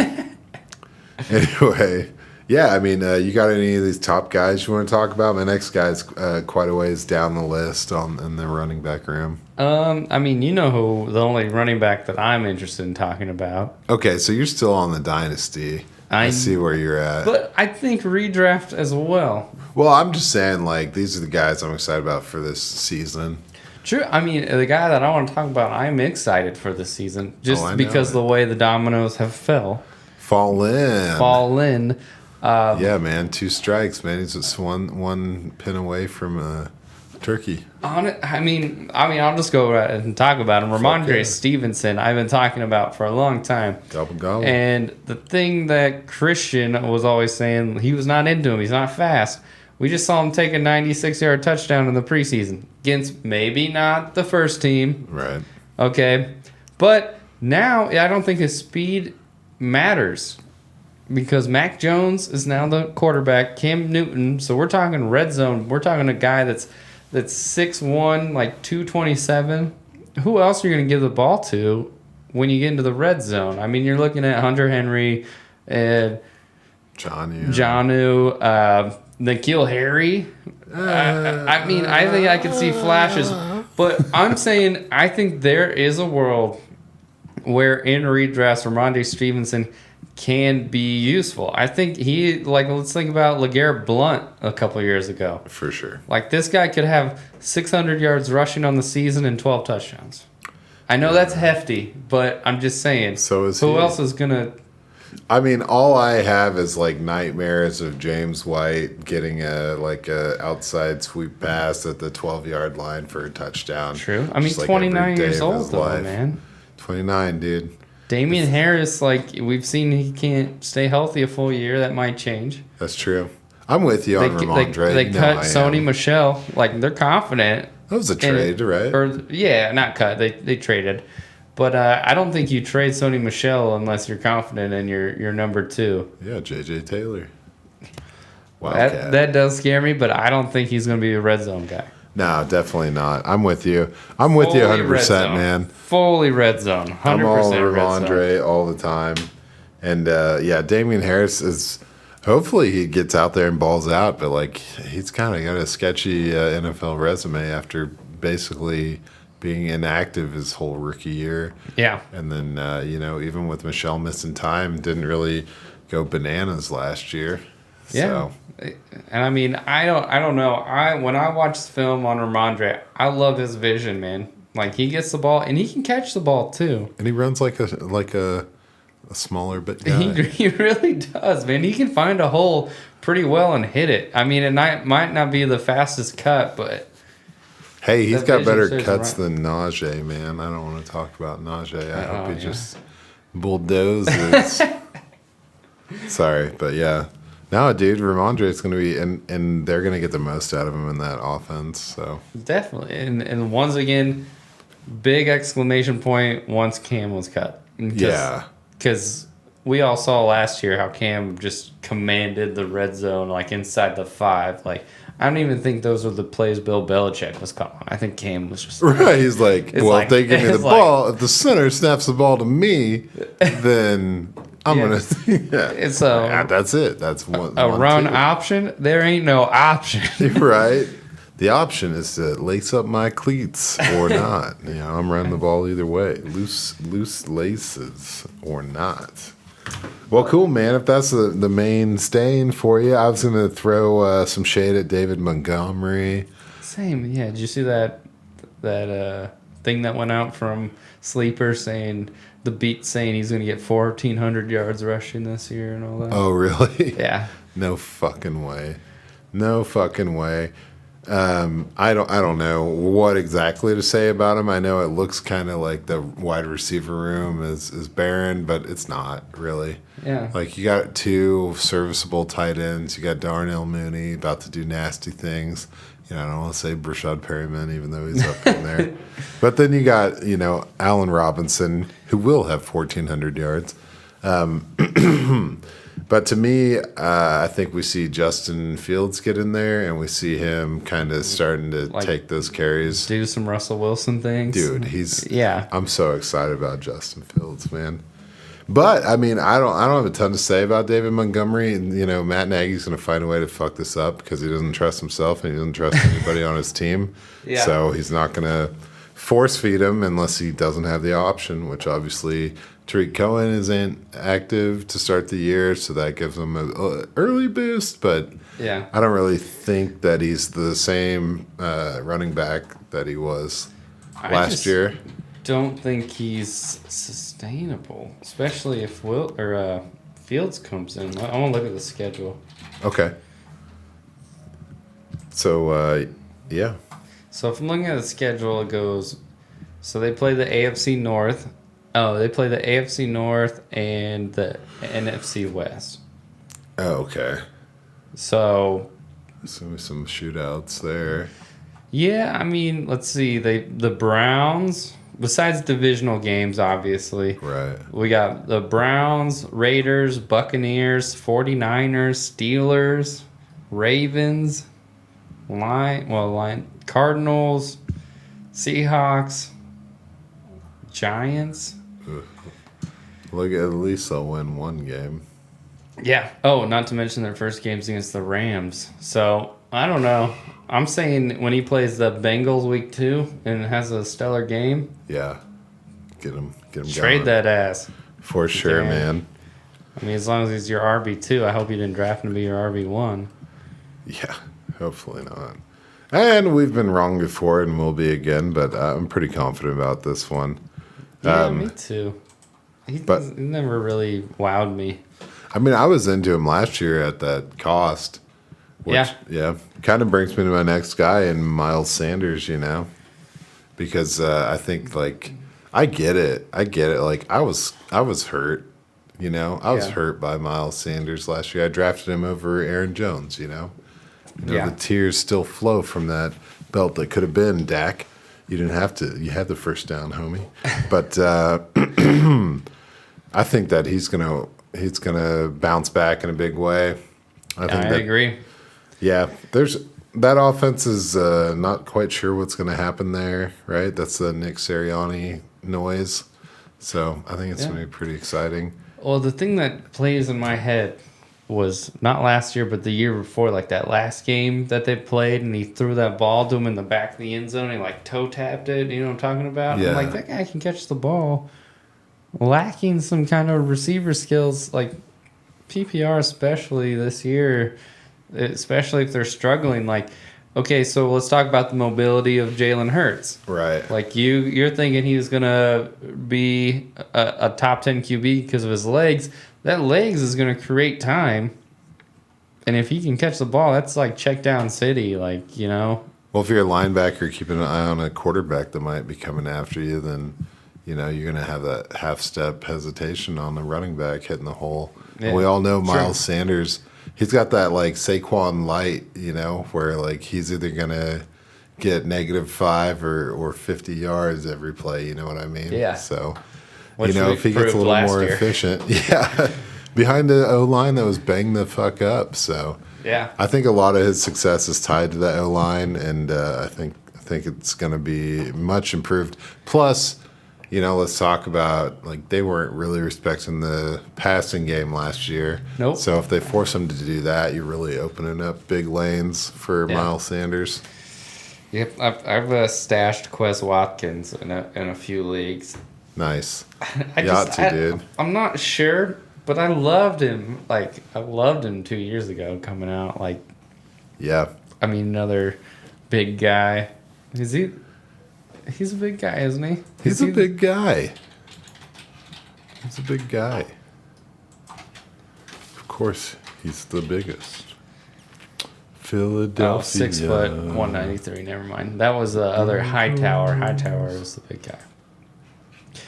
anyway, yeah, I mean, you got any of these top guys you want to talk about? My next guy's quite a ways down the list in the running back room. I mean, who the only running back that I'm interested in talking about. Okay, so you're still on the dynasty. I see where you're at. But I think redraft as well. Well, I'm just saying, like, these are the guys I'm excited about for this season. True. I mean, the guy that I want to talk about, I'm excited for this season. Just because the way the dominoes have fallen. Yeah, man. 2 strikes, man. He's just one pin away from turkey. I mean, I'll just go right and talk about him. Rhamondre Stevenson, I've been talking about for a long time. Gobble. And the thing that Christian was always saying, he was not into him. He's not fast. We just saw him take a 96-yard touchdown in the preseason against maybe not the first team. Right. Okay. But now I don't think his speed matters because Mac Jones is now the quarterback, Cam Newton. So we're talking red zone. We're talking a guy that's 6'1", like 227. Who else are you going to give the ball to when you get into the red zone? I mean, you're looking at Hunter Henry and Jonnu, N'Keal Harry. I mean, I think I could see flashes. But I'm saying I think there is a world where in redrafts, Rhamondre Stevenson can be useful. I think let's think about LeGarrette Blount a couple years ago. For sure. Like, this guy could have 600 yards rushing on the season and 12 touchdowns. I know that's hefty, but I'm just saying. So is who else is going to... I mean, all I have is, like, nightmares of James White getting a outside sweep pass at the 12-yard line for a touchdown. True. I mean, 29 years old, though, man. 29, dude. Damian Harris, like, we've seen he can't stay healthy a full year. That might change. That's true. I'm with you on Rhamondre. They cut Sony Michel. Like, they're confident. That was a trade, right? Not cut. They traded. But I don't think you trade Sony Michel unless you're confident in your number 2. Yeah, J.J. Taylor. That does scare me, but I don't think he's going to be a red zone guy. No, definitely not. I'm with you. I'm with you 100%, man. Fully red zone. 100% I'm all Rhamondre all the time. And, Damian Harris is... Hopefully he gets out there and balls out, but, like, he's kind of got a sketchy NFL resume after basically being inactive his whole rookie year. Yeah. And then, even with Michelle missing time, didn't really go bananas last year. Yeah. So. And I mean, I don't know. When I watch the film on Rhamondre, I love his vision, man. Like, he gets the ball and he can catch the ball too. And he runs like a smaller bit guy. He really does, man. He can find a hole pretty well and hit it. I mean, it might not be the fastest cut, but hey, he's got better cuts than Najee, man. I don't want to talk about Najee. I hope he just bulldozes. Sorry, but yeah. No, dude, Rhamondre is going to be, and they're going to get the most out of him in that offense. So definitely, and once again, big exclamation point once Cam was cut. Because we all saw last year how Cam just commanded the red zone, like inside the 5. Like, I don't even think those were the plays Bill Belichick was calling. I think Cam was just right. He's like, if they give me the ball, if the center snaps the ball to me, then I'm gonna. Yeah. So that's it. That's one. A run option. There ain't no option. Right. The option is to lace up my cleats or not. I'm running the ball either way. Loose laces or not. Well, cool, man. If that's the main stain for you, I was going to throw some shade at David Montgomery. Same, yeah. Did you see that thing that went out from Sleeper saying the beat saying he's going to get 1,400 yards rushing this year and all that? Oh, really? Yeah. No fucking way. I don't know what exactly to say about him. I know it looks kind of like the wide receiver room is barren, but it's not really. Yeah. Like, you got 2 serviceable tight ends. You got Darnell Mooney about to do nasty things. I don't want to say Brashad Perryman, even though he's up in there. But then you got, Allen Robinson, who will have 1,400 yards. But to me, I think we see Justin Fields get in there, and we see him kind of starting to take those carries. Do some Russell Wilson things. Dude, I'm so excited about Justin Fields, man. But, I mean, I don't have a ton to say about David Montgomery. And, Matt Nagy's going to find a way to fuck this up because he doesn't trust himself and he doesn't trust anybody on his team. Yeah. So he's not going to force feed him unless he doesn't have the option, which obviously Tariq Cohen isn't active to start the year, so that gives him an early boost. But yeah, I don't really think that he's the same running back that he was last year. Don't think he's sustainable, especially if Fields comes in. I want to look at the schedule. Okay. So, yeah. So if I'm looking at the schedule, it goes. So they play the AFC North. Oh, they play the AFC North and the NFC West. Oh, okay. So some shootouts there. Yeah, I mean, let's see. The Browns, besides divisional games, obviously. Right. We got the Browns, Raiders, Buccaneers, 49ers, Steelers, Ravens, Cardinals, Seahawks, Giants. Look, at least they'll win one game. Yeah. Oh, not to mention their first game's against the Rams. So, I don't know. I'm saying when he plays the Bengals week 2 and has a stellar game. Yeah. Get him Trade going. that ass. For sure, man. I mean, as long as he's your RB2, I hope you didn't draft him to be your RB1. Yeah, hopefully not. And we've been wrong before and will be again, but I'm pretty confident about this one. Yeah, me too. He never really wowed me. I mean, I was into him last year at that cost. Which, yeah. Kind of brings me to my next guy in Miles Sanders, because I think, like, I get it. Like, I was hurt, I was hurt by Miles Sanders last year. I drafted him over Aaron Jones, The tears still flow from that belt that could have been Dak. You didn't have to. You had the first down, homie. But I think that he's gonna bounce back in a big way. I agree. Yeah, that offense is not quite sure what's going to happen there, right? That's the Nick Sirianni noise. So I think it's going to be pretty exciting. Well, the thing that plays in my head was not last year, but the year before, like that last game that they played, and he threw that ball to him in the back of the end zone, and he like toe tapped it. You know what I'm talking about? Yeah. I'm like, that guy can catch the ball, lacking some kind of receiver skills, like PPR especially this year. Especially if they're struggling, like, okay, so let's talk about the mobility of Jalen Hurts. Right. Like you're thinking he's gonna be a top 10 QB because of his legs. That legs is gonna create time, and if he can catch the ball, that's like check down city, like. Well, if you're a linebacker keeping an eye on a quarterback that might be coming after you, then you're gonna have that half step hesitation on the running back hitting the hole. Yeah. And we all know Miles Sanders. He's got that, like, Saquon Light, where, like, he's either going to get -5 or 50 yards every play, you know what I mean? Yeah. So, if he gets a little more efficient. Yeah. Behind the O-line that was banged the fuck up. So, yeah. I think a lot of his success is tied to that O-line, and I think it's going to be much improved. Plus, let's talk about, like, they weren't really respecting the passing game last year. Nope. So if they force them to do that, you're really opening up big lanes for Miles Sanders. Yep, I've stashed Quez Watkins in a few leagues. Nice. Dude. I'm not sure, but I loved him. Like, I loved him 2 years ago coming out. Like, yeah. I mean, another big guy. He's a big guy, isn't he? He's a big guy. He's a big guy. Of course, he's the biggest. Philadelphia. 6 foot, 193. Never mind. That was the other Hightower. Hightower was the big guy.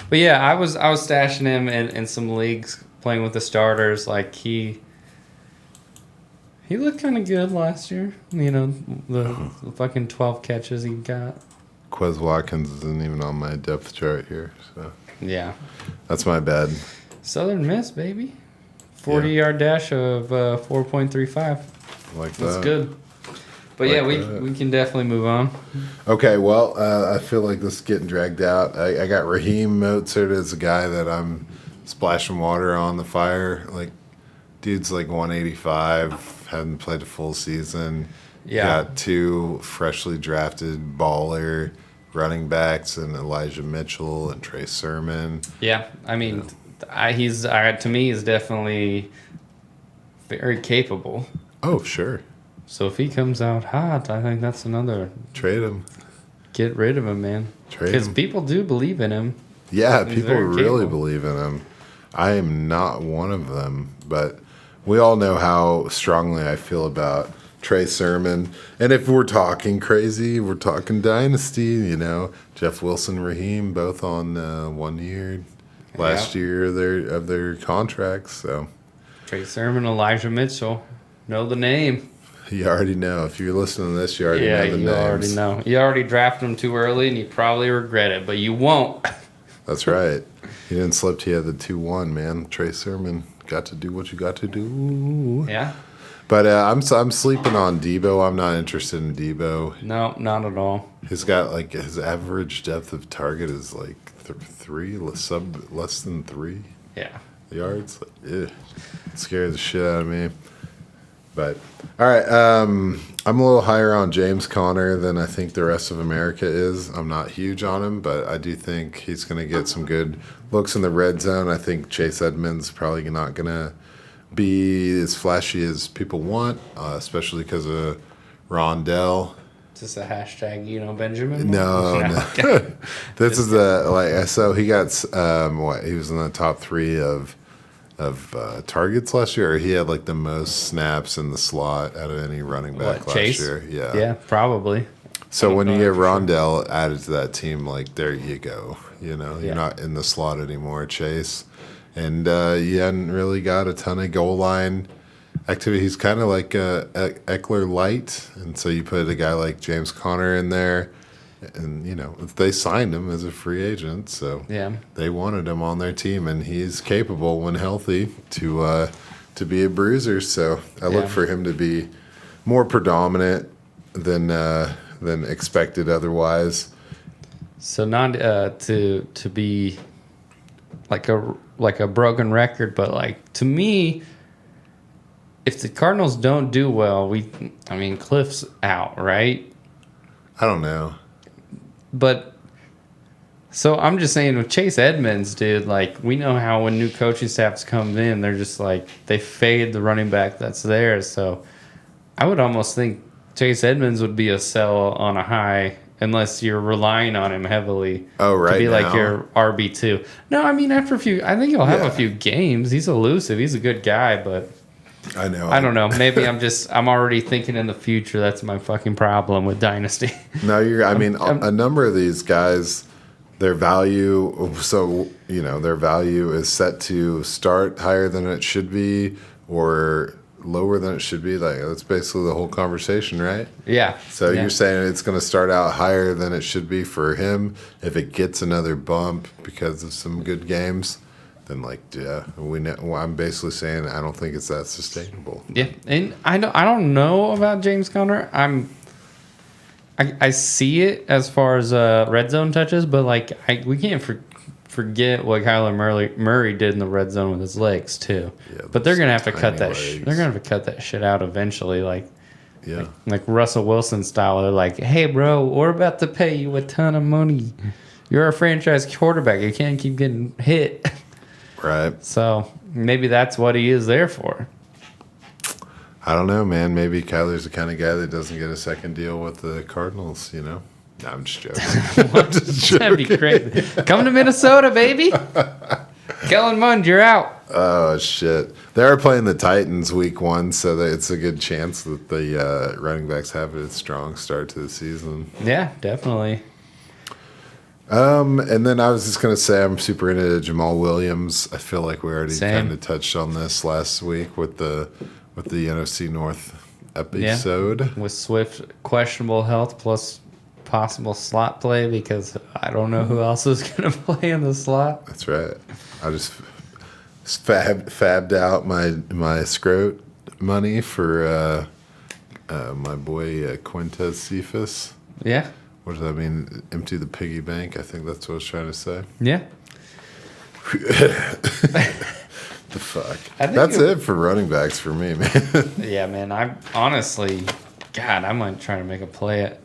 But yeah, I was stashing him in some leagues, playing with the starters. Like he looked kind of good last year. The fucking 12 catches he got. Quez Watkins isn't even on my depth chart here, so yeah, that's my bad. Southern Miss, baby, 40-yard dash of 4.35. Like that. That's good. But like we can definitely move on. Okay, well, I feel like this is getting dragged out. I got Raheem Mostert as a guy that I'm splashing water on the fire. Like, dude's like 185, hadn't played a full season. Yeah. Got 2 freshly drafted baller running backs and Elijah Mitchell and Trey Sermon. Yeah, I mean, he's to me he's definitely very capable. Oh, sure. So if he comes out hot, I think that's another trade him. Get rid of him, man. Because people do believe in him. Yeah, people really believe in him. I am not one of them, but we all know how strongly I feel about Trey Sermon. And if we're talking crazy, we're talking dynasty, Jeff Wilson, Raheem, both on 1 year last year of their contracts. So Trey Sermon, Elijah Mitchell. Know the name. You already know. If you're listening to this, you already know the names. Yeah, you already know. You already drafted them too early, and you probably regret it, but you won't. That's right. You didn't slip to you at the 2-1, man. Trey Sermon got to do what you got to do. Yeah. But I'm sleeping on Deebo. I'm not interested in Deebo. No, not at all. He's got his average depth of target is less than 3 yards. It scares the shit out of me. But all right, I'm a little higher on James Conner than I think the rest of America is. I'm not huge on him, but I do think he's going to get some good looks in the red zone. I think Chase Edmonds probably not going to be as flashy as people want, especially because of Rondell. Is this a hashtag, Benjamin? No. This is so he got he was in the top 3 of targets last year, or he had the most snaps in the slot out of any running back last year. Yeah, probably. So when you get Rondell added to that team, there you go. You're not in the slot anymore, Chase, and you hadn't really got a ton of goal line activity. He's kind of like a Eckler light, and so you put a guy like James Conner in there. And if they signed him as a free agent, so they wanted him on their team, and he's capable when healthy to be a bruiser. So I look for him to be more predominant than expected otherwise. So not to be like a broken record, but to me, if the Cardinals don't do well, Cliff's out, right? I don't know. But so I'm just saying with Chase Edmonds, dude, we know how when new coaching staffs come in, they're just they fade the running back that's there. So I would almost think Chase Edmonds would be a sell on a high unless you're relying on him heavily to be now. Your RB2. No, after a few, I think he'll have a few games. He's elusive. He's a good guy, but I know. I don't know. Maybe I'm already thinking in the future. That's my fucking problem with Dynasty. No, a number of these guys, their value, their value is set to start higher than it should be or lower than it should be. That's basically the whole conversation, right? Yeah. So you're saying it's going to start out higher than it should be for him if it gets another bump because of some good games. Then I'm basically saying I don't think it's that sustainable. Yeah, and I don't know about James Conner. I see it as far as red zone touches, but we can't forget what Kyler Murray did in the red zone with his legs too. Yeah, but they're gonna have to cut that. They're gonna have to cut that shit out eventually. Like Russell Wilson style. They're like, hey bro, we're about to pay you a ton of money. You're a franchise quarterback. You can't keep getting hit. Right. So maybe that's what he is there for. I don't know, man. Maybe Kyler's the kind of guy that doesn't get a second deal with the Cardinals, No, I'm just joking. That'd be crazy. Come to Minnesota, baby. Kellen Mond, you're out. Oh, shit. They are playing the Titans week 1, so it's a good chance that the running backs have a strong start to the season. Yeah, definitely. And then I was just gonna say I'm super into Jamal Williams. I feel like we already kind of touched on this last week with the NFC North episode. Yeah. With Swift questionable health plus possible slot play because I don't know who else is gonna play in the slot. That's right. I just fabbed out my scrote money for my boy Quintez Cephas. Yeah. What does that mean? Empty the piggy bank? I think that's what I was trying to say. Yeah. The fuck? That's it for running backs for me, man. Yeah, man. I honestly, God, I might try to make a play at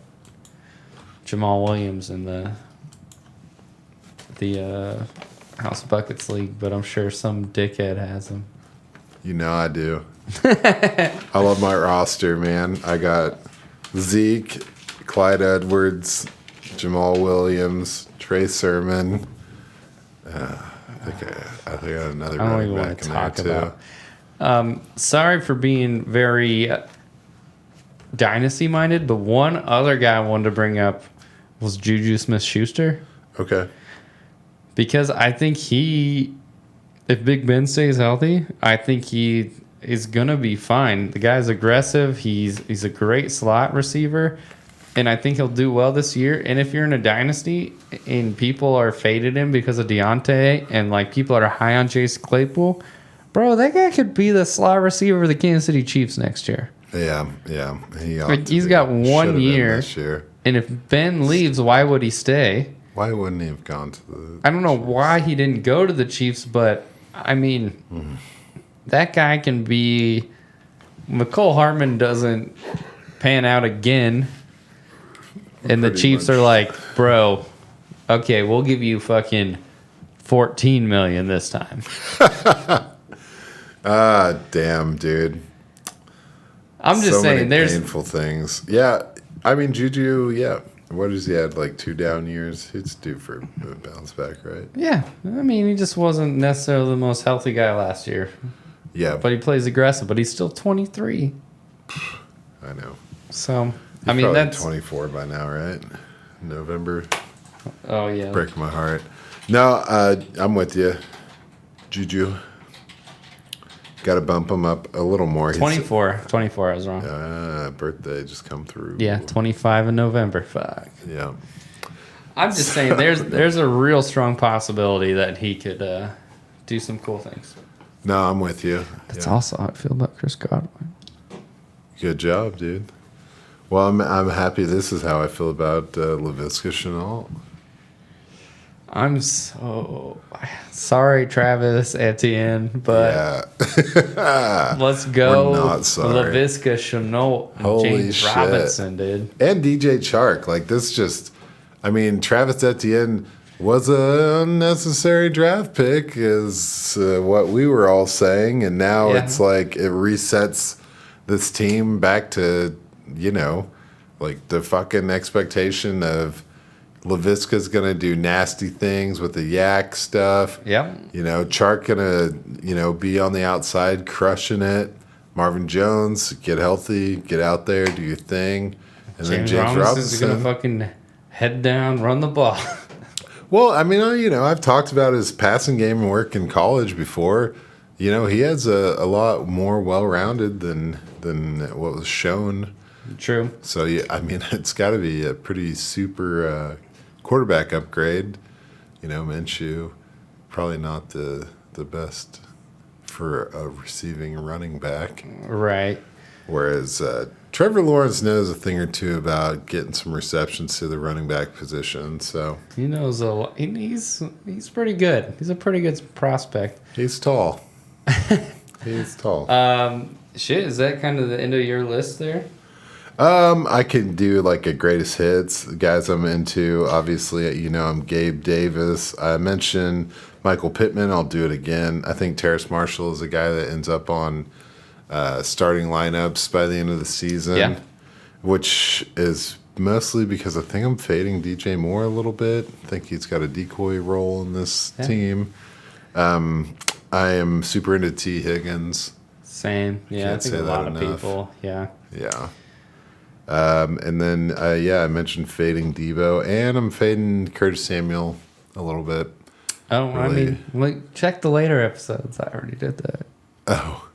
Jamal Williams in the House Buckets League, but I'm sure some dickhead has him. I do. I love my roster, man. I got Zeke, Clyde Edwards, Jamal Williams, Trey Sermon. I think I got another running back in there too. Sorry for being very dynasty minded, but one other guy I wanted to bring up was Juju Smith-Schuster. Okay. Because I think if Big Ben stays healthy, I think he is gonna be fine. The guy's aggressive. He's a great slot receiver, and I think he'll do well this year. And if you're in a dynasty and people are faded him because of Deontay, and like people are high on Chase Claypool, bro, that guy could be the slot receiver of the Kansas City Chiefs next year. Yeah. He's got 1 year. This year. And if Ben leaves, why would he stay? Why wouldn't he have gone to the I don't know why he didn't go to the Chiefs, but I mean, that guy can be. McCole Hartman doesn't pan out again, and the Chiefs are like, bro, okay, we'll give you fucking $14 million this time. Damn, dude. I'm just so saying, many there's painful things. Yeah, I mean Juju. Yeah, what has he had? Like 2 down years. It's due for a bounce back, right? Yeah, I mean he just wasn't necessarily the most healthy guy last year. Yeah, but he plays aggressive. But he's still 23. I know. So He's I mean that's 24 by now, right? November. Oh yeah, breaking my heart. No, I'm with you, Juju. Got to bump him up a little more. 24. I was wrong. Birthday just come through. Yeah, 25 in November. Fuck. Yeah. I'm just saying, there's a real strong possibility that he could do some cool things. No, I'm with you. That's also how I feel about Chris Godwin. Good job, dude. Well, I'm happy. This is how I feel about Laviska Shenault. I'm so sorry, Travis Etienne, but let's go. We're not sorry. Laviska Shenault and James Robinson, dude. And DJ Chark. Like, this just, I mean, Travis Etienne was an unnecessary draft pick, is what we were all saying. And now it's like it resets this team back to, like the fucking expectation of Laviska's going to do nasty things with the yak stuff. Yep. Chark going to, be on the outside crushing it. Marvin Jones, get healthy, get out there, do your thing. And then James Robinson's going to fucking head down, run the ball. Well, I mean, I've talked about his passing game and work in college before. He has a lot more well-rounded than what was shown. True. So, yeah, I mean, it's got to be a pretty super quarterback upgrade. Minshew, probably not the best for a receiving running back. Right. Whereas Trevor Lawrence knows a thing or two about getting some receptions to the running back position. So he knows a lot. He's pretty good. He's a pretty good prospect. He's tall. He's tall. Is that kind of the end of your list there? I can do like a greatest hits. The guys I'm into, obviously, I'm Gabe Davis. I mentioned Michael Pittman. I'll do it again. I think Terrace Marshall is a guy that ends up on starting lineups by the end of the season, which is mostly because I think I'm fading DJ Moore a little bit. I think he's got a decoy role in this team. I am super into T. Higgins. Same. Yeah, I think a lot of people. Yeah. Yeah. And then, I mentioned fading Deebo, and I'm fading Curtis Samuel a little bit. Oh, really. I mean, check the later episodes. I already did that. Oh,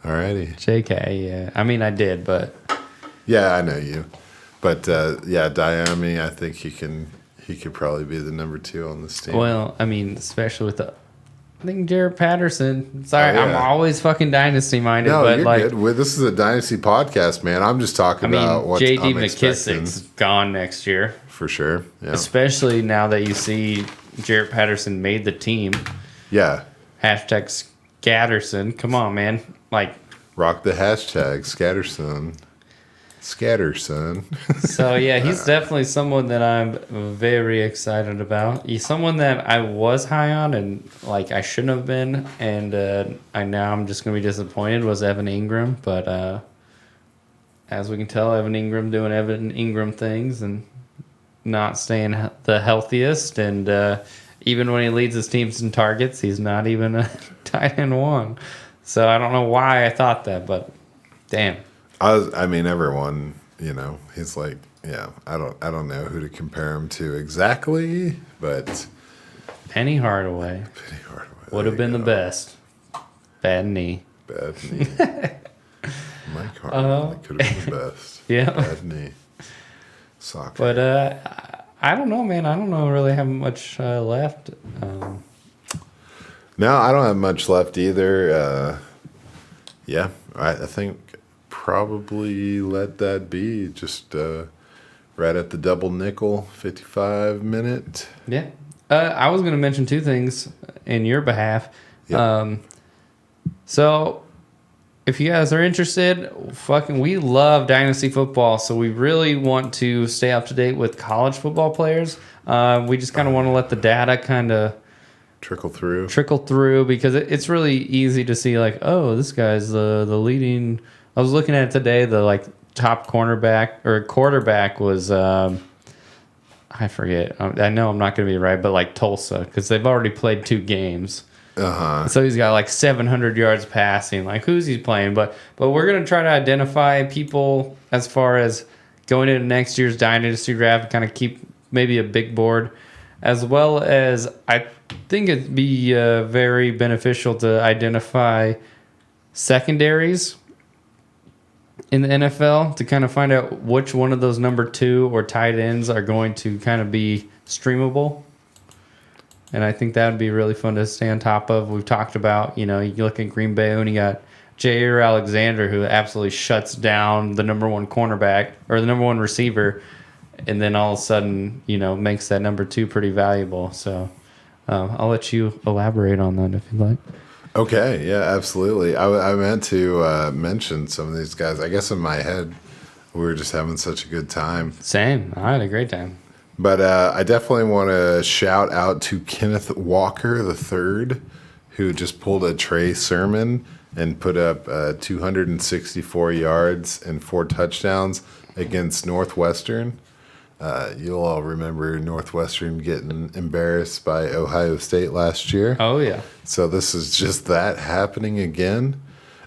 alrighty. JK, yeah. I mean, I did, but. Yeah, I know you. But, Diami, I think he could probably be the number 2 on this team. Well, I mean, especially with I think Jared Patterson. Sorry, I'm always fucking dynasty minded. No, but you're good. This is a dynasty podcast, man. I'm just talking about what J.D. McKissick's gone next year. For sure. Yeah. Especially now that you see Jared Patterson made the team. Yeah. Hashtag Scatterson. Come on, man. Rock the hashtag Scatterson. Scatterson. So, yeah, he's definitely someone that I'm very excited about. He's someone that I was high on and, I shouldn't have been. And I'm just going to be disappointed was Evan Ingram. But as we can tell, Evan Ingram doing Evan Ingram things and not staying the healthiest. And even when he leads his teams in targets, he's not even a tight end 1. So I don't know why I thought that, but damn. Everyone, he's like, yeah, I don't know who to compare him to exactly, but Penny Hardaway. Would have been the best. Bad knee. Mike Hardaway could have been the best. Yeah. Bad knee. Soccer. But I don't know, man. I don't know really have much left. No, I don't have much left either. Yeah, I think probably let that be. Just right at the double nickel, 55-minute. Yeah. I was going to mention two things in your behalf. Yep. So if you guys are interested, we love Dynasty football, so we really want to stay up to date with college football players. We just kind of want to let the data kind of trickle through because it's really easy to see like, oh, this guy's the leading. I was looking at it today. The top cornerback or quarterback was I forget. I know I'm not going to be right, but Tulsa because they've already played 2 games. So he's got 700 yards passing. Who's he playing? But we're gonna try to identify people as far as going into next year's dynasty draft, kind of keep maybe a big board, as well as I think it'd be very beneficial to identify secondaries in the NFL to kind of find out which one of those number 2 or tight ends are going to kind of be streamable. And I think that would be really fun to stay on top of. We've talked about, you look at Green Bay when you got Jair Alexander, who absolutely shuts down the number 1 cornerback or the number 1 receiver, and then all of a sudden, makes that number 2 pretty valuable. So I'll let you elaborate on that if you'd like. Okay, yeah, absolutely. I meant to mention some of these guys. I guess in my head, we were just having such a good time. Same. I had a great time. But I definitely want to shout out to Kenneth Walker III, who just pulled a Trey Sermon and put up 264 yards and 4 touchdowns against Northwestern. You'll all remember Northwestern getting embarrassed by Ohio State last year. Oh, yeah. So this is just that happening again.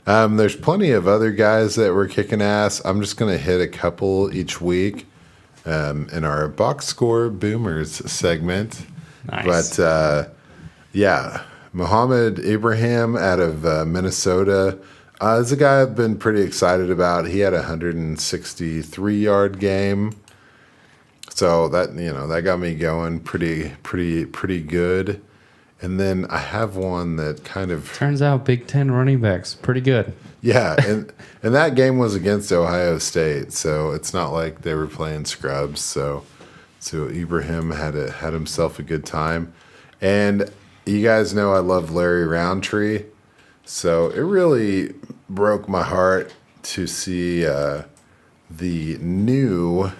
There's plenty of other guys that were kicking ass. I'm just going to hit a couple each week. In our box score boomers segment. Nice. But Muhammad Ibrahim out of Minnesota is a guy I've been pretty excited about. He had a 163-yard game. So that got me going pretty good. And then I have one that kind of turns out Big Ten running backs pretty good. Yeah, and that game was against Ohio State, so it's not like they were playing scrubs. So Ibrahim had himself a good time, and you guys know I love Larry Roundtree, so it really broke my heart to see the new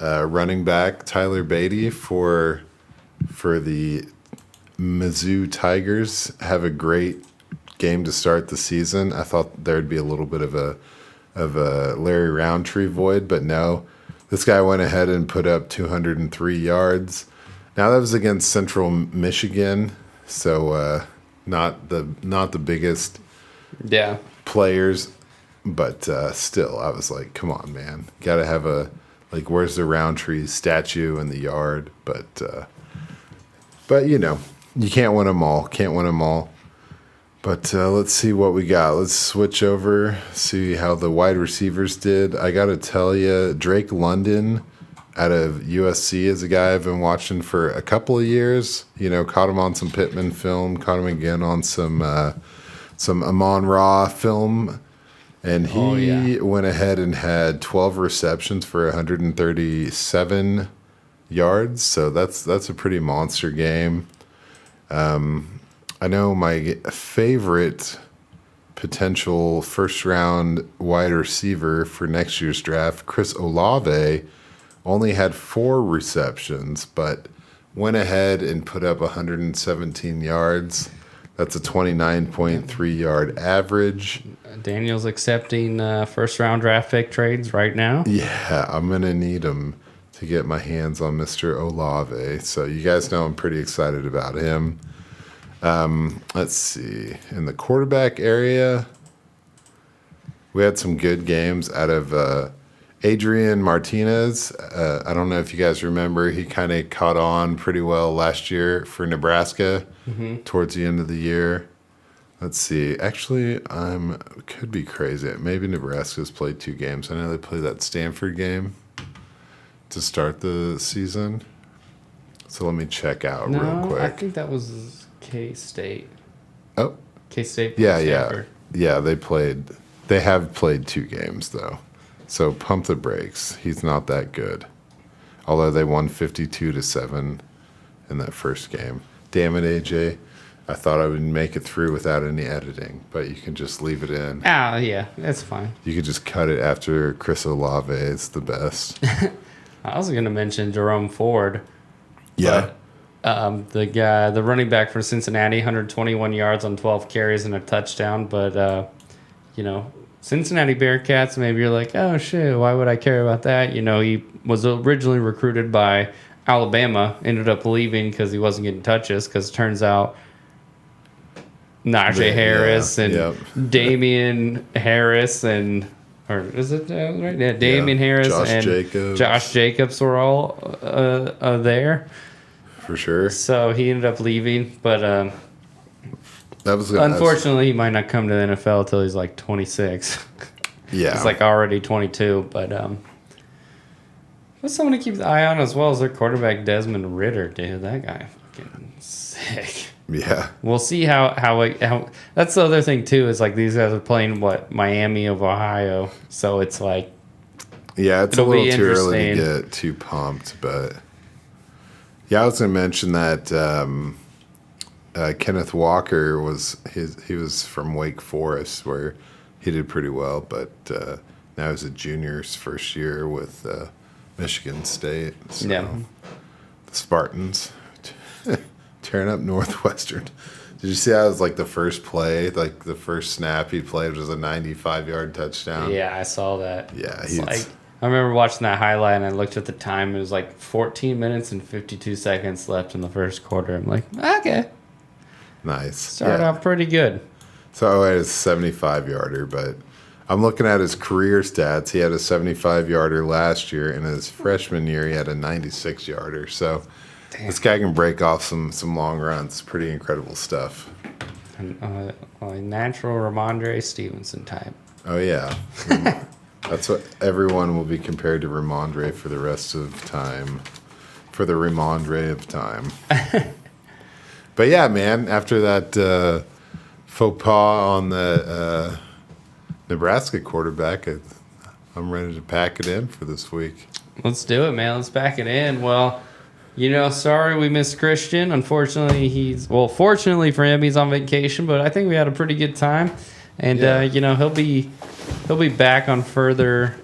running back Tyler Beatty for the Mizzou Tigers have a great game to start the season. I thought there'd be a little bit of a Larry Roundtree void, but no. This guy went ahead and put up 203 yards. Now that was against Central Michigan, so not the biggest players, but still, I was like, come on, man, gotta have where's the Roundtree statue in the yard? But you can't win them all. But let's see what we got. Let's switch over, see how the wide receivers did. I got to tell you, Drake London out of USC is a guy I've been watching for a couple of years. Caught him on some Pittman film, caught him again on some Amon-Ra film. And he went ahead and had 12 receptions for 137 yards. So that's a pretty monster game. I know my favorite potential first-round wide receiver for next year's draft, Chris Olave, only had 4 receptions, but went ahead and put up 117 yards. That's a 29.3 yard average. Daniel's accepting first-round draft pick trades right now. Yeah, I'm going to need him to get my hands on Mr. Olave. So you guys know I'm pretty excited about him. Let's see. In the quarterback area, We had some good games out of Adrian Martinez. I don't know if you guys remember. He kind of caught on pretty well last year for Nebraska towards the end of the year. Let's see. Actually, could be crazy. Maybe Nebraska's played 2 games. I know they played that Stanford game to start the season. So let me check out real quick. I think that was K-State. Oh. K-State. Yeah, Stanford. yeah. They have played 2 games, though. So pump the brakes. He's not that good. Although they won 52-7 in that first game. Damn it, AJ. I thought I would make it through without any editing, but you can just leave it in. Yeah, that's fine. You could just cut it after Chris Olave. It's the best. I was going to mention Jerome Ford. Yeah. The running back for Cincinnati, 121 yards on 12 carries and a touchdown. But, Cincinnati Bearcats, maybe you're like, oh, shit, why would I care about that? He was originally recruited by Alabama, ended up leaving because he wasn't getting touches because it turns out Najee Harris and Damian Harris or is it right? Yeah, Damian Harris and Josh Jacobs were all there. For sure. So he ended up leaving, but unfortunately, he might not come to the NFL until he's like 26. Yeah. He's like already 22, but what's someone to keep the eye on as well as their quarterback Desmond Ridder, dude. That guy fucking sick. Yeah. We'll see how that's the other thing too, is like these guys are playing Miami of Ohio. So it's like it's a little too early to get too pumped, but yeah, I was gonna mention that Kenneth Walker he was from Wake Forest where he did pretty well, but now he's a junior's first year with Michigan State. So the Spartans tearing up Northwestern. Did you see that was like the first play, like the first snap he played was a 95-yard touchdown? Yeah, I saw that. Yeah, I remember watching that highlight and I looked at the time. It was like 14 minutes and 52 seconds left in the first quarter. I'm like, okay. Nice. Started out pretty good. So it is a 75-yarder, but I'm looking at his career stats. He had a 75-yarder last year, and his freshman year he had a 96-yarder. So this guy can break off some long runs. Pretty incredible stuff. A natural Rhamondre Stevenson type. Oh, yeah. That's what everyone will be compared to Rhamondre for the rest of time. For the Rhamondre of time. But yeah, man, after that faux pas on the Nebraska quarterback, I'm ready to pack it in for this week. Let's do it, man. Let's pack it in. Well, sorry we missed Christian. Unfortunately, fortunately for him, he's on vacation, but I think we had a pretty good time. And, he'll be back on further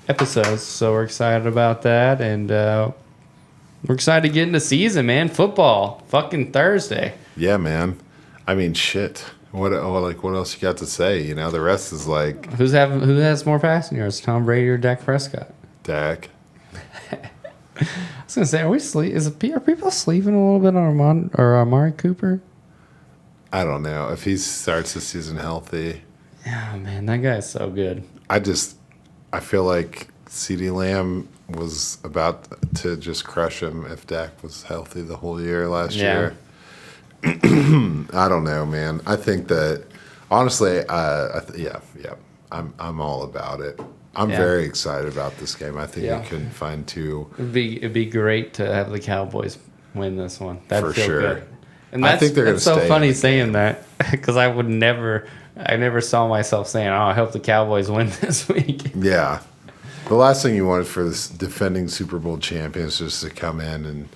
episodes, so we're excited about that. And we're excited to get into season, man. Football, fucking Thursday. Yeah, man. I mean, shit. What else you got to say? The rest is like who has more passing yards, Tom Brady or Dak Prescott? Dak. I was gonna say, are people sleeping a little bit on Amari Cooper? I don't know if he starts the season healthy. Yeah, man, that guy is so good. I feel like CeeDee Lamb was about to just crush him if Dak was healthy the whole year last year. I don't know, man. I think that honestly, I'm all about it. I'm very excited about this game. I think we can find two. It'd be great to have the Cowboys win this one. That'd feel sure. good. And I think they're going to stay. It's so funny saying that because I never saw myself saying, "Oh, I hope the Cowboys win this week." Yeah, the last thing you wanted for this defending Super Bowl champions is to come in and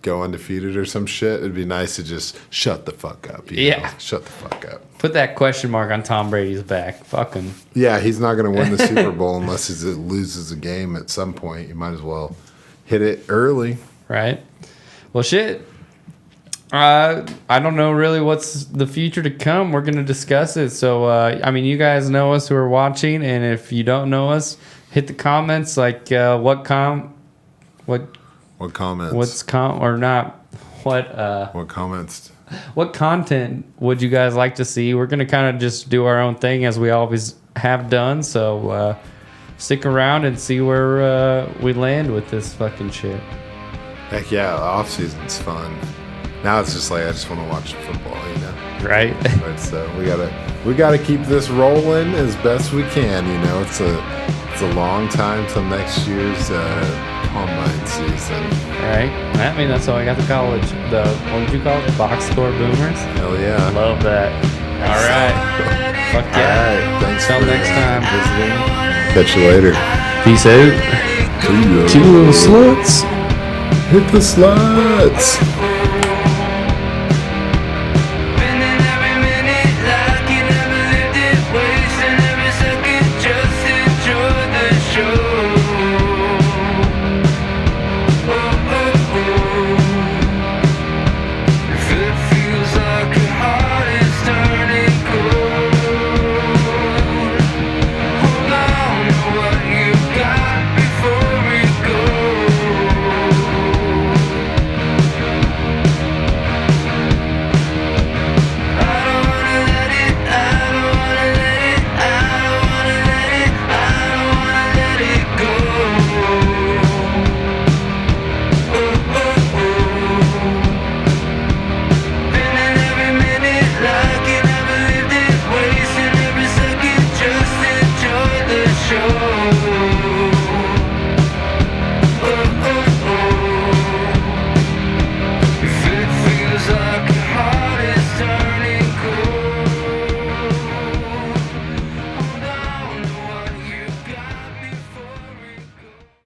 go undefeated or some shit. It'd be nice to just shut the fuck up. You know? Shut the fuck up. Put that question mark on Tom Brady's back. Fuck him. Yeah, he's not going to win the Super Bowl unless he loses a game at some point. You might as well hit it early. Right. Well, shit. I don't know really what's the future to come. We're going to discuss it. So, you guys know us who are watching. And if you don't know us, hit the comments. Like, what comments? What comments? What content would you guys like to see? We're going to kind of just do our own thing as we always have done. So stick around and see where we land with this fucking shit. Heck yeah, off season's fun. Now it's just like I just want to watch football, you know. Right. But so we gotta keep this rolling as best we can. You know, it's a long time till next year's combine season. Right. I mean, that's how I got to college. What would you call it? Box score boomers. Hell yeah. Love that. All right. Fuck yeah. All right. Thanks. Till next time. Visiting. Catch you later. Peace out. See you. Two little sluts. Hit the sluts.